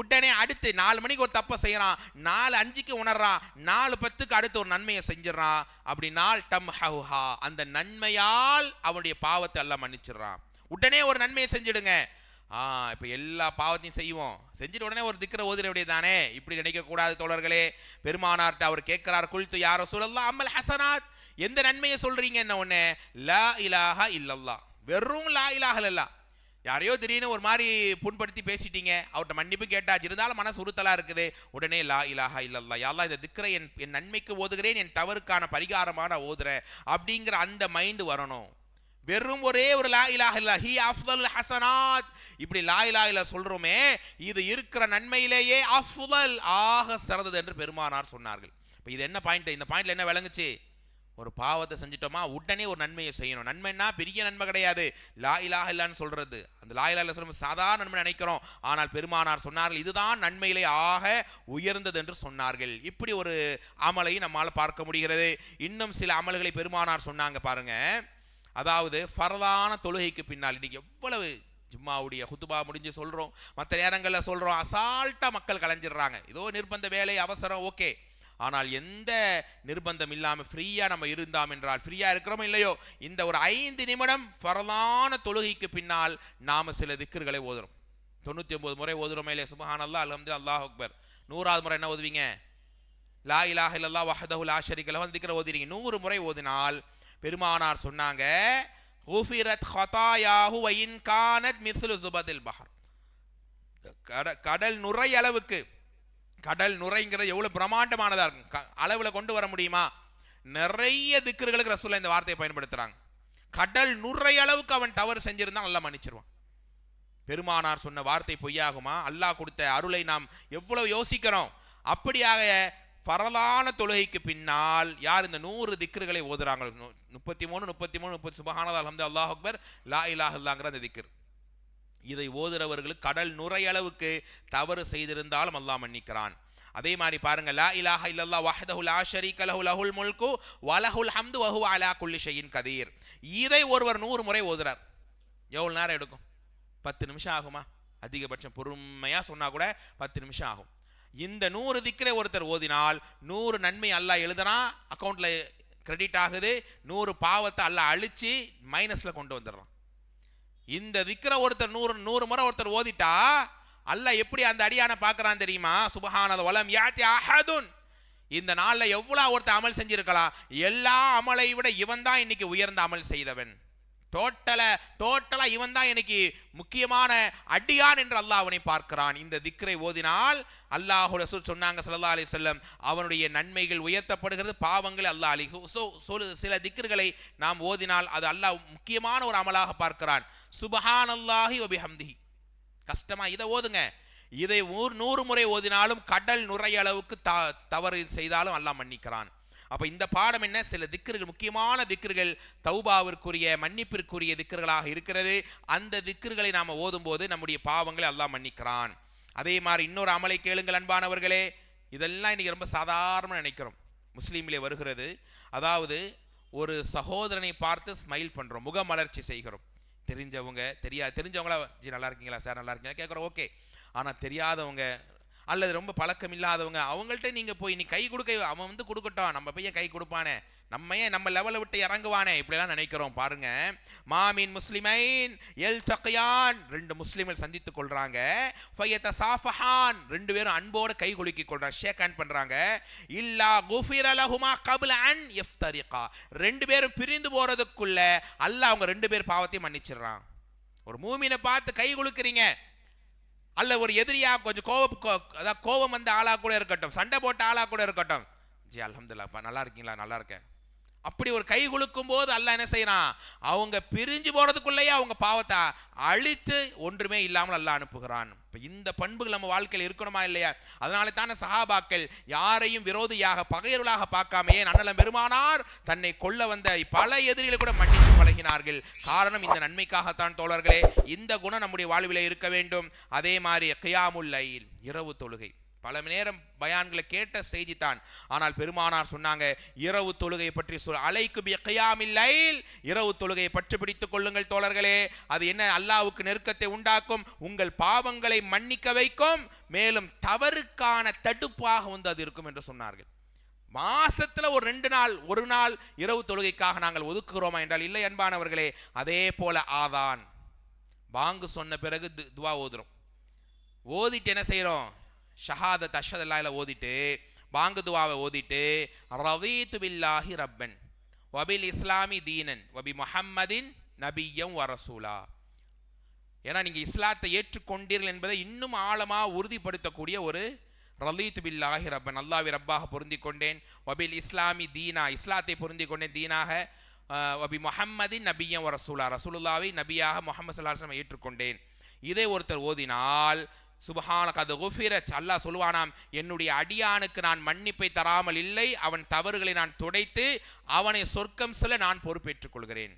உடனே அடுத்து 4 மணிக்கு ஒரு தப்பை செய்யறான், 4:05 உணர்றான், 4:10 அடுத்து ஒரு நன்மையை செஞ்சிடறான். அப்படினால் தம்ஹுஹா, அந்த நன்மையால் அவனுடைய பாவத்தை எல்லாம் மன்னிச்சிடறான். உடனே ஒரு நன்மையை செஞ்சிடுங்க. இப்போ எல்லா பாவத்தையும் செய்வோம், செஞ்சுட்டு உடனே ஒரு திக்ர ஓதிர வேண்டியதானே, இப்படி நினைக்கக்கூடாது தோழர்களே. பெருமானார்ட்ட அவர் கேட்கிறார், குல்து யா ரசூலல்லாஹ் அம்மல் ஹஸனாத், எந்த நன்மையை சொல்றீங்க? என்ன ஒன்று, லா இலாஹா இல்லல்லாஹ், வெறும் லா இலாஹ இல்லல்லாஹ். யாரையோ திடீர்னு ஒரு மாதிரி புண்படுத்தி பேசிட்டீங்க, அவர்கிட்ட மன்னிப்பு கேட்டாச்சு, இருந்தாலும் மனசு உறுத்தலா இருக்குது, உடனே லா இலாஹா இல்லல்லாஹ், யா அல்லாஹ் இந்த திக்ரை என் நன்மைக்கு ஓதுகிறேன், என் தவறுக்கான பரிகாரமான ஓதுறேன் அப்படிங்கிற அந்த மைண்டு வரணும். வெறும் ஒரே ஒரு லா இலாஹ இல்லல்லாஹ் ஹி அஃதல் ஹஸனாத், இப்படி லா இலாஹ இல்லல்லாஹ் சொல்றோமே, இது இருக்கிற நன்மையிலேயே அஃதல், ஆக சிறந்தது என்று பெருமானார் சொன்னார்கள். இப்போ இது என்ன பாயிண்ட்? இந்த பாயிண்ட்ல என்ன விளங்குச்சு? ஒரு பாவத்தை செஞ்சிட்டோமா உடனே ஒரு நன்மையை செய்யணும். நன்மைன்னா பெரிய நன்மை கிடையாது, லா இலாஹ இல்லல்லாஹ்னு சொல்றது. அந்த லா இலாஹ இல்லல்லாஹ் சொல்லும் சாதாரண நன்மை நினைக்கிறோம், ஆனால் பெருமானார் சொன்னார்கள் இதுதான் நன்மையிலே ஆக உயர்ந்தது என்று சொன்னார்கள். இப்படி ஒரு அமலை நம்மால் பார்க்க முடிகிறது. இன்னும் சில அமல்களை பெருமானார் சொன்னாங்க பாருங்க. அதாவது ஃபர்லான தொழுகைக்கு பின்னால், இன்னைக்கு எவ்வளவு ஜும்மாவுடைய ஹுதுபா முடிஞ்சு சொல்றோம், மற்ற நேரங்களில் சொல்றோம், அசால்ட்டா மக்கள் கலைஞ்சிடுறாங்க, ஏதோ நிர்பந்த வேலை அவசரம், ஓகே. ஆனால் எந்த நிர்பந்தம் இல்லாமல் ஃப்ரீயா நம்ம இருந்தாம் என்றால், ஃப்ரீயா இருக்கிறோமோ இல்லையோ, இந்த ஒரு 5 நிமிடம் ஃபர்லான தொழுகைக்கு பின்னால் நாம சில திக்ர்களை ஓதுறோம். 99 முறை ஓதுறோமே இல்லையா? சுப்ஹானல்லாஹ், அல்ஹம்துலில்லாஹ், அல்லாஹ் அக்பர். 100வது முறை என்ன ஓதுவீங்க? லா இலாஹ இல்லல்லாஹ் வஹ்தஹு லா ஷரீக லஹு திக்ர ஓதுறீங்க. 100 முறை ஓதினால் பெருமானார் சொன்னாங்க, குஃபிரத் ஹதாயாஹு வ இன் கானத் மிஸ்லு சுபதில் பஹர், கடல் நுரை அளவுக்கு, கடல் நுரைங்கிறது எவ்வளவு பிரமாண்டமானதா இருக்கும், அளவுல கொண்டு வர முடியுமா? நிறைய திக்ர்களுக்கு ரசூலுல்லாஹ் இந்த வார்த்தையை பயன்படுத்துறாங்க. கடல் நுரை அளவுக்கு அவன் தவறு செஞ்சிருந்தா நல்லா மன்னிச்சிருவான். பெருமானார் சொன்ன வார்த்தை பொய்யாகுமா? அல்லாஹ் கொடுத்த அருளை நாம் எவ்வளவு யோசிக்கிறோம். அப்படியாக பரலான தொழுகைக்கு பின்னால் யார் இந்த 100 திக்ர்களை ஓதுறாங்க, 33 சுப்ஹானல்லாஹ் அல்ஹம்துலில்லாஹ் அல்லாஹ் அக்பர் லா இலாஹ இல்லல்லாஹ்ங்கற அந்த திக்ர், இதை ஓதுறவர்களுக்கு கடல் நுரை அளவுக்கு தவறு செய்திருந்தாலும் அல்லாஹ் மன்னிக்கிறான். அதே மாதிரி பாருங்க, லா இலாஹ இல்லல்லாஹ் வஹ்தஹு லா ஷரீக லஹு லஹுல் முல்கு வ லஹுல் ஹம்து வ ஹுவ அலா குல்லி ஷைஇன் கதீர். இதை ஒருவர் 100 முறை ஓதுறார், எவ்வளவு நேரம் எடுக்கும்? 10 நிமிஷம் ஆகுமா? அதிகபட்சம் பொறுமையா சொன்னா கூட 10 நிமிஷம் ஆகும். இந்த 100 திக்ரை ஒருத்தர் ஓதினால் 100 நன்மை அல்லாஹ் எழுதுறான், அக்கௌண்ட்ல கிரெடிட் ஆகுது, 100 பாவத்தை அல்லாஹ் அழிச்சு மைனஸ்ல கொண்டு வந்துடுறான். இந்த திக்ரை ஒருத்தர் 100 முறை ஒருத்தர் ஓதிட்டா அல்லாஹ் எப்படி அந்த அடியான பார்க்கறான் தெரியுமா? சுப்ஹானல்லாஹ் வலம் யாத்தி அஹதுன், இந்த நாள்ல எவ்வளவு ஒருத்தர் அமல் செஞ்சிருக்கலாம், எல்லா அமலை விட இவன் தான் இன்னைக்கு உயர்ந்த அமல் செய்தவன், டோட்டலா இவன் தான் இன்னைக்கு முக்கியமான அடியான் என்று அல்லாஹ் அவனை பார்க்கிறான். இந்த திக்ரை ஓதினால் அல்லாஹ் ரசூல் சொன்னாங்க ஸல்லல்லாஹு அலைஹி வஸல்லம், அவனுடைய நன்மைகள் உயர்த்தப்படுகிறது, பாவங்கள் அல்லாஹ் அழி. சில திக்ர்களை நாம் ஓதினால் அது அல்லாஹ் முக்கியமான ஒரு அமலாக பார்க்கிறான். சுப்ஹானல்லாஹி வ பிஹம்திஹி, கஷ்டமா இதை ஓதுங்க. இதை 100 முறை ஓதினாலும் கடல் நுரை அளவுக்கு தவறு செய்தாலும் அல்லாஹ் மன்னிக்கிறான். அப்ப இந்த பாடம் என்ன? சில திக்ர்கள், முக்கியமான திக்ர்கள், தௌபாவிற்குரிய மன்னிப்பிற்குரிய திக்ர்களாக இருக்கிறது. அந்த திக்ர்களை நாம ஓதும் போது நம்முடைய பாவங்களை அல்லாஹ் மன்னிக்கிறான். அதே மாதிரி இன்னொரு அமலை கேளுங்கள் அன்பானவர்களே, இதெல்லாம் இன்னைக்கு ரொம்ப சாதாரண நினைக்கிறோம். முஸ்லீமிலே வருகிறது, அதாவது ஒரு சகோதரனை பார்த்து ஸ்மைல் பண்றோம், முகமலர்ச்சி செய்கிறோம். தெரிஞ்சவங்களா, ஜி நல்லா இருக்கீங்களா சார், நல்லா இருக்கீங்களா கேட்குறோம், ஓகே. ஆனால் தெரியாதவங்க அல்லது ரொம்ப பழக்கம் இல்லாதவங்க, அவங்கள்ட்ட நீங்கள் போய் நீ கை கொடுக்க, அவன் வந்து கொடுக்கட்டும், நம்ம பையன் கை கொடுப்பானே, நம்ம ஏன் நம்ம லெவலை விட்டு இறங்குவானே, இப்படிலாம் நினைக்கிறோம். பாருங்க, மாமின் முஸ்லிமைன் எல் தக்கியான், 2 முஸ்லிம்கள் சந்தித்துக் கொள்றாங்க, ஃபயதசாஃபஹான், 2 பேரும் அன்போடு கை குலுக்கிக் கொள்றாங்க, ஷேக் ஹேண்ட் பண்றாங்க, இல்லா குஃபிர லஹுமா கப்ல அன் யஃப்தரிகா, 2 பேரும் பிரிந்து போறதுக்குள்ள அல்லாஹ் அவங்க 2 பேர் பாவத்தையும் மன்னிச்சிடுறான். ஒரு மூமினை பார்த்து கை குலுக்குறீங்க, அல்ல ஒரு எதிரியா கொஞ்சம் கோபம் வந்த ஆளா கூட இருக்கட்டும், சண்டை போட்ட ஆளா கூட இருக்கட்டும், ஜி அல்ஹம்துலில்லாஹ் நல்லா இருக்கீங்களா, நல்லா இருக்கேன், அப்படி ஒரு கை குலுக்கும் போது அல்லாஹ் என்ன செய்யறான், அவங்க பிரிஞ்சு போறதுக்குள்ளேயே அவங்க பாவத்தை அழித்து ஒன்றுமே இல்லாமல் அல்லாஹ் அனுப்புகிறான். இப்போ இந்த பண்புகள் நம்ம வாழ்க்கையில் இருக்கணுமா இல்லையா? அதனால தானே சஹாபாக்கள் யாரையும் விரோதியாக பகையர்களாக பார்க்காமையே அண்ணலம் பெருமானார் தன்னை கொல்ல வந்த பல எதிரிகளை கூட மன்னித்து பழகினார்கள். காரணம் இந்த நன்மைக்காகத்தான் தோழர்களே. இந்த குணம் நம்முடைய வாழ்விலே இருக்க வேண்டும். அதே மாதிரி கியாமுல் லைல், இரவு தொழுகை, பல நேரம் பயான்களை கேட்ட செய்தி தான், ஆனால் பெருமானார் சொன்னாங்க இரவு தொழுகையை பற்றி அலைக்கு பி கியாமில் லைல், இரவு தொழுகையை பற்றி பிடித்துக் கொள்ளுங்கள் தோழர்களே. அது என்ன? அல்லாஹ்வுக்கு நெருக்கத்தை உண்டாக்கும், உங்கள் பாவங்களை மன்னிக்க வைக்கும், மேலும் தவறுக்கான தடுப்பாக வந்து அது இருக்கும் என்று சொன்னார்கள். மாசத்துல ஒரு 2 நாள், ஒரு நாள் இரவு தொழுகைக்காக நாங்கள் ஒதுக்குகிறோமா என்றால் இல்லை அன்பானவர்களே. அதே போல ஆதான், பாங்கு சொன்ன பிறகு துவா ஓதுறோம். ஓதிட்டு என்ன செய்கிறோம்? ஷஹாதத் அஷ்ஹது அல்லா இல்லாஹ் ஓதிட்டு பாங்கு துவாவை ஓதிட்டு ரதீது பில்லாஹி ரப்பன் வபில் இஸ்லாமி தீனன் வபி முஹம்மதின் நபிய்யம் வ ரசூலா. ஏன்னா நீங்கள் இஸ்லாத்தை ஏற்றுக்கொண்டீர்கள் என்பதை இன்னும் ஆழமாக உறுதிப்படுத்தக்கூடிய ஒரு ரலீத்து பில்லாஹி ரப்பன், அல்லாஹ்வை ரப்பாக பொருந்தி கொண்டேன், வபில் இஸ்லாமி தீனா, இஸ்லாத்தை பொருந்தி கொண்டேன் தீனாக, வபி முஹம்மதின் நபிய்யம் வ ரசூலா, ரசூலுல்லாவை நபியாக முஹம்மது ஸல்லல்லாஹு அலைஹி வஸல்லம் ஏற்றுக்கொண்டேன். இதை ஒருத்தர் ஓதினால் சுப்ஹானக அது குஃபிரத், அல்லாஹ் சொல்வானாம், என்னுடைய அடியானுக்கு நான் மன்னிப்பை தராமல் இல்லை, அவன் தவறுகளை நான் துடைத்து அவனை சொர்க்கம் செல்ல நான் பொறுப்பேற்றுக் கொள்கிறேன்.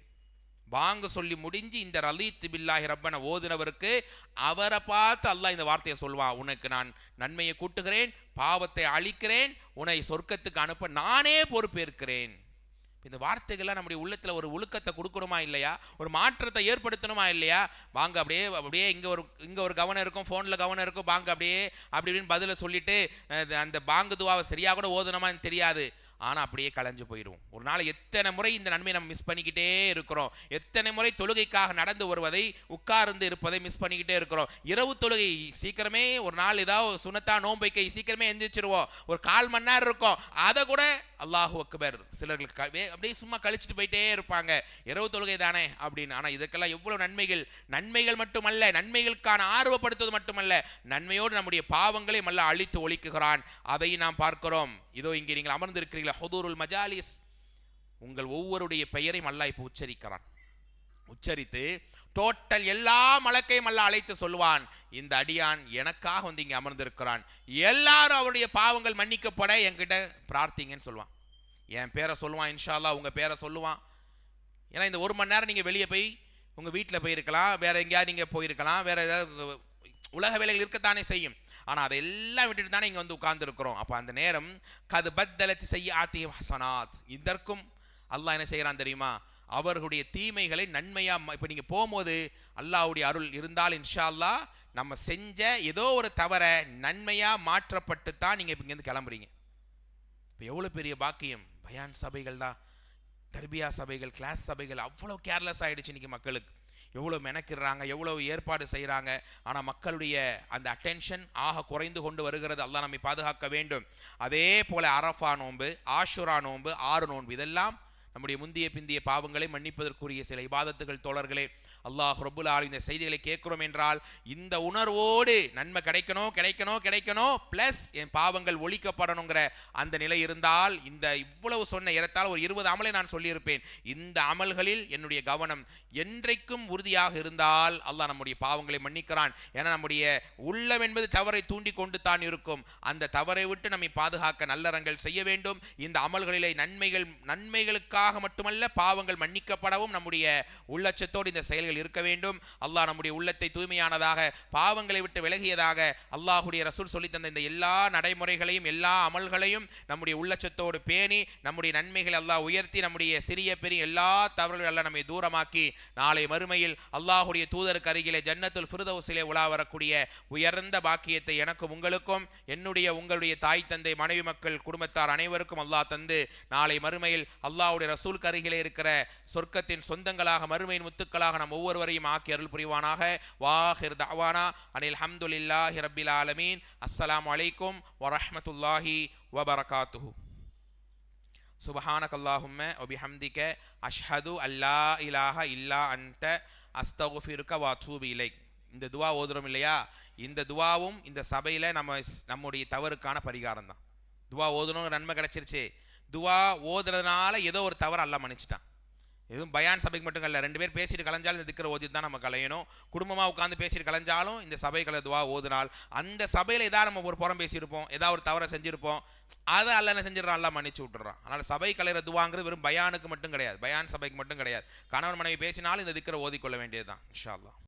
வாங்க சொல்லி முடிஞ்சு இந்த ரலீத்து பில்லாஹி ரப்பன ஓதுனவருக்கு அவரை பார்த்து அல்லாஹ் இந்த வார்த்தையை சொல்வான், உனக்கு நான் நன்மையை கூட்டுகிறேன், பாவத்தை அழிக்கிறேன், உன்னை சொர்க்கத்துக்கு அனுப்ப நானே பொறுப்பேற்கிறேன். இந்த வார்த்தைகள்லாம் நம்முடைய உள்ளத்தில் ஒரு ஒழுக்கத்தை கொடுக்கணுமா இல்லையா? ஒரு மாற்றத்தை ஏற்படுத்தணுமா இல்லையா? வாங்க அப்படியே இங்கே ஒரு கவனம் இருக்கும், ஃபோனில் கவனம் இருக்கும், பாங்க அப்படியே அப்படி இப்படின்னு பதிலை சொல்லிட்டு அந்த பாங்கு துவாவை சரியாக கூட ஓதணுமான்னு தெரியாது, ஆனால் அப்படியே கலைஞ்சு போயிடுவோம். ஒரு நாள் எத்தனை முறை இந்த நன்மையை நம்ம மிஸ் பண்ணிக்கிட்டே இருக்கிறோம். எத்தனை முறை தொழுகைக்காக நடந்து வருவதை, உட்கார்ந்து இருப்பதை மிஸ் பண்ணிக்கிட்டே இருக்கிறோம். இரவு தொழுகை சீக்கிரமே, ஒரு நாள் ஏதாவது சுனத்தா நோன்பைக்கை சீக்கிரமே எந்திரிச்சிருவோம், ஒரு 1/4 மணி நேரம் இருக்கும், அதை கூட அல்லாஹு அக்பர் சிலர்களுக்கு அப்படியே சும்மா கழிச்சிட்டு போயிட்டே இருப்பாங்க, இரவு தொழுகை தானே அப்படின்னு. ஆனால் இதற்கெல்லாம் எவ்வளோ நன்மைகள் மட்டுமல்ல, நன்மைகளுக்கான ஆர்வப்படுத்துவது மட்டுமல்ல, நன்மையோடு நம்முடைய பாவங்களை மல்ல அழித்து ஒழிக்குகிறான். அதை நாம் பார்க்கிறோம். இதோ இங்கே நீங்கள் அமர்ந்திருக்கிறீங்களா, ஹுதூருல் மஜாலிஸ், உங்கள் ஒவ்வொருடைய பெயரையும் அல்லாஹ் இப்போ உச்சரிக்கிறான். உச்சரித்து டோட்டல் எல்லா மலக்கையும் அல்லாஹ் அழைத்து சொல்வான், இந்த அடியான் எனக்காக வந்து இங்கே அமர்ந்திருக்கிறான், எல்லாரும் அவருடைய பாவங்கள் மன்னிக்கப்பட என்கிட்ட பிரார்த்திங்கன்னு சொல்லுவான். என் பேரை சொல்லுவான், இன்ஷா அல்லாஹ் உங்கள் பேரை சொல்லுவான். ஏன்னா இந்த 1 மணி நேரம் நீங்கள் வெளியே போய் உங்கள் வீட்டில் போயிருக்கலாம், வேறு எங்கேயாவது நீங்கள் போயிருக்கலாம், வேறு ஏதாவது உலக வேலைகள் இருக்கத்தானே செய்யும். ஆனால் அதையெல்லாம் விட்டுட்டு தானே இங்கே வந்து உட்கார்ந்துருக்கிறோம். அப்போ அந்த நேரம் கது பத்தலத்தி செய்ய ஆத்தியம் ஹசனாத், இதற்கும் அல்லாஹ் என்ன செய்கிறான் தெரியுமா? அவர்களுடைய தீமைகளை நன்மையாக, இப்போ நீங்கள் போகும்போது அல்லாஹ்வுடைய அருள் இருந்தால் இன்ஷா அல்லாஹ் நம்ம செஞ்ச ஏதோ ஒரு தவறை நன்மையாக மாற்றப்பட்டு தான் நீங்கள் இப்போ இங்கேருந்து கிளம்புறீங்க. இப்போ எவ்வளோ பெரிய பாக்கியம்! பயான் சபைகள் தான், தர்பியா சபைகள், கிளாஸ் சபைகள் அவ்வளோ கேர்லெஸ் ஆகிடுச்சு இன்றைக்கி மக்களுக்கு. எவ்வளோ மெனக்கிடுறாங்க, எவ்வளோ ஏற்பாடு செய்கிறாங்க, ஆனால் மக்களுடைய அந்த அட்டென்ஷன் ஆக குறைந்து கொண்டு வருகிறது. அல்லாஹ் நம்மை பாதுகாக்க வேண்டும். அதே போல் அரஃபா நோன்பு, ஆஷுரா நோன்பு, 6 நோன்பு, இதெல்லாம் நம்முடைய முந்திய பிந்திய பாவங்களை மன்னிப்பதற்குரிய சில இபாதத்துகள். தோழர்களே, அல்லாஹ் ரப்புல் ஆலமீன் இந்த செய்திகளை கேட்கிறோம் என்றால் இந்த உணர்வோடு நன்மை கிடைக்கணும் ப்ளஸ் என் பாவங்கள் ஒழிக்கப்படணுங்கிற அந்த நிலை இருந்தால், இந்த இவ்வளவு சொன்ன ஏறத்தால் ஒரு 20 அமலை நான் சொல்லியிருப்பேன். இந்த அமல்களில் என்னுடைய கவனம் என்றைக்கும் உறுதியாக இருந்தால் அல்லாஹ் நம்முடைய பாவங்களை மன்னிக்கிறான். ஏன்னா நம்முடைய உள்ளம் என்பது தவறை தூண்டி கொண்டு தான் இருக்கும். அந்த தவறை விட்டு நம்மை பாதுகாக்க நல்லறங்கள் செய்ய வேண்டும். இந்த அமல்களிலே நன்மைகளுக்காக மட்டுமல்ல, பாவங்கள் மன்னிக்கப்படவும் நம்முடைய உள்ளச்சத்தோடு இந்த செயல்கள் இருக்க வேண்டும். அல்லாஹ் நம்முடைய உள்ளத்தை தூய்மையானதாக, பாவங்களை விட்டு விலகியதாக, அல்லாஹுடைய ரசூல் சொல்லி தந்த இந்த எல்லா நடைமுறைகளையும் எல்லா அமல்களையும் நம்முடைய உள்ளச்சத்தோடு பேணி நம்முடைய நன்மைகளை அல்லாஹ் உயர்த்தி நம்முடைய சிறிய பெரிய எல்லா தவறுகளும் எல்லாம் நம்மை தூரமாக்கி நாளை மறுமையில் அல்லாஹுடைய தூதருக்கு அருகிலே ஜன்னத்துல் ஃபிர்தௌஸிலே உலா வரக்கூடிய உயர்ந்த பாக்கியத்தை எனக்கும் உங்களுக்கும் உங்களுடைய தாய் தந்தை மனைவி மக்கள் குடும்பத்தார் அனைவருக்கும் அல்லாஹ் தந்து நாளை மறுமையில் அல்லாஹுடைய ரசூலுக்கு அருகிலே இருக்கிற சொர்க்கத்தின் சொந்தங்களாக, மறுமையின் முத்துக்களாக நம் ஒவ்வொருவரையும் ஆக்கி அருள் புரிவானாக. வாஹிர் தஅவானா அனில் ஹம்துலில்லாஹி ரப்பில் ஆலமீன். அஸ்ஸலாமு அலைக்கும் வரஹ்மத்துல்லாஹி வபரகாத்துஹு. சுப்ஹானக்கல்லாஹும்ம வபிஹம்திக அஷ்ஹது அல்லா இலாஹ இல்லா அன்த அஸ்தக்ஃபிருக வ அத்தூபு இலைக். இந்த துவா ஓதுறோம் இல்லையா, இந்த துவாவும் இந்த சபையில் நம்முடைய தவறுக்கான பரிகாரம் தான். துவா ஓதணும், நன்மை கிடைச்சிருச்சு. துவா ஓதுறதுனால ஏதோ ஒரு தவறு அல்லாஹ் மன்னிச்சிட்டான். எதுவும் பயான் சபைக்கு மட்டும் இல்லை, 2 பேர் பேசிட்டு கலைஞ்சாலும் இந்த திக்கரை ஓதி தான் நம்ம கலையணும். குடும்பமாக உட்காந்து பேசிட்டு கலைஞ்சாலும் இந்த சபைகளை துவா ஓதுனால் அந்த சபையில் ஏதாவது நம்ம ஒரு புறம் பேசியிருப்போம், ஏதாவது ஒரு தவறை செஞ்சுருப்போம், அதை அல்ல என்ன செஞ்சிடறான், எல்லாம் மன்னிச்சு விட்டுறான். அதனால் சபை கலையிற துவாங்கிறது வெறும் பயானுக்கு மட்டும் கிடையாது, பயான் சபைக்கு மட்டும் கிடையாது. கணவன் மனைவி பேசினாலும் இந்த திக்கரை ஓதிக்கொள்ள வேண்டியது தான் இன்ஷா அல்லாஹ்.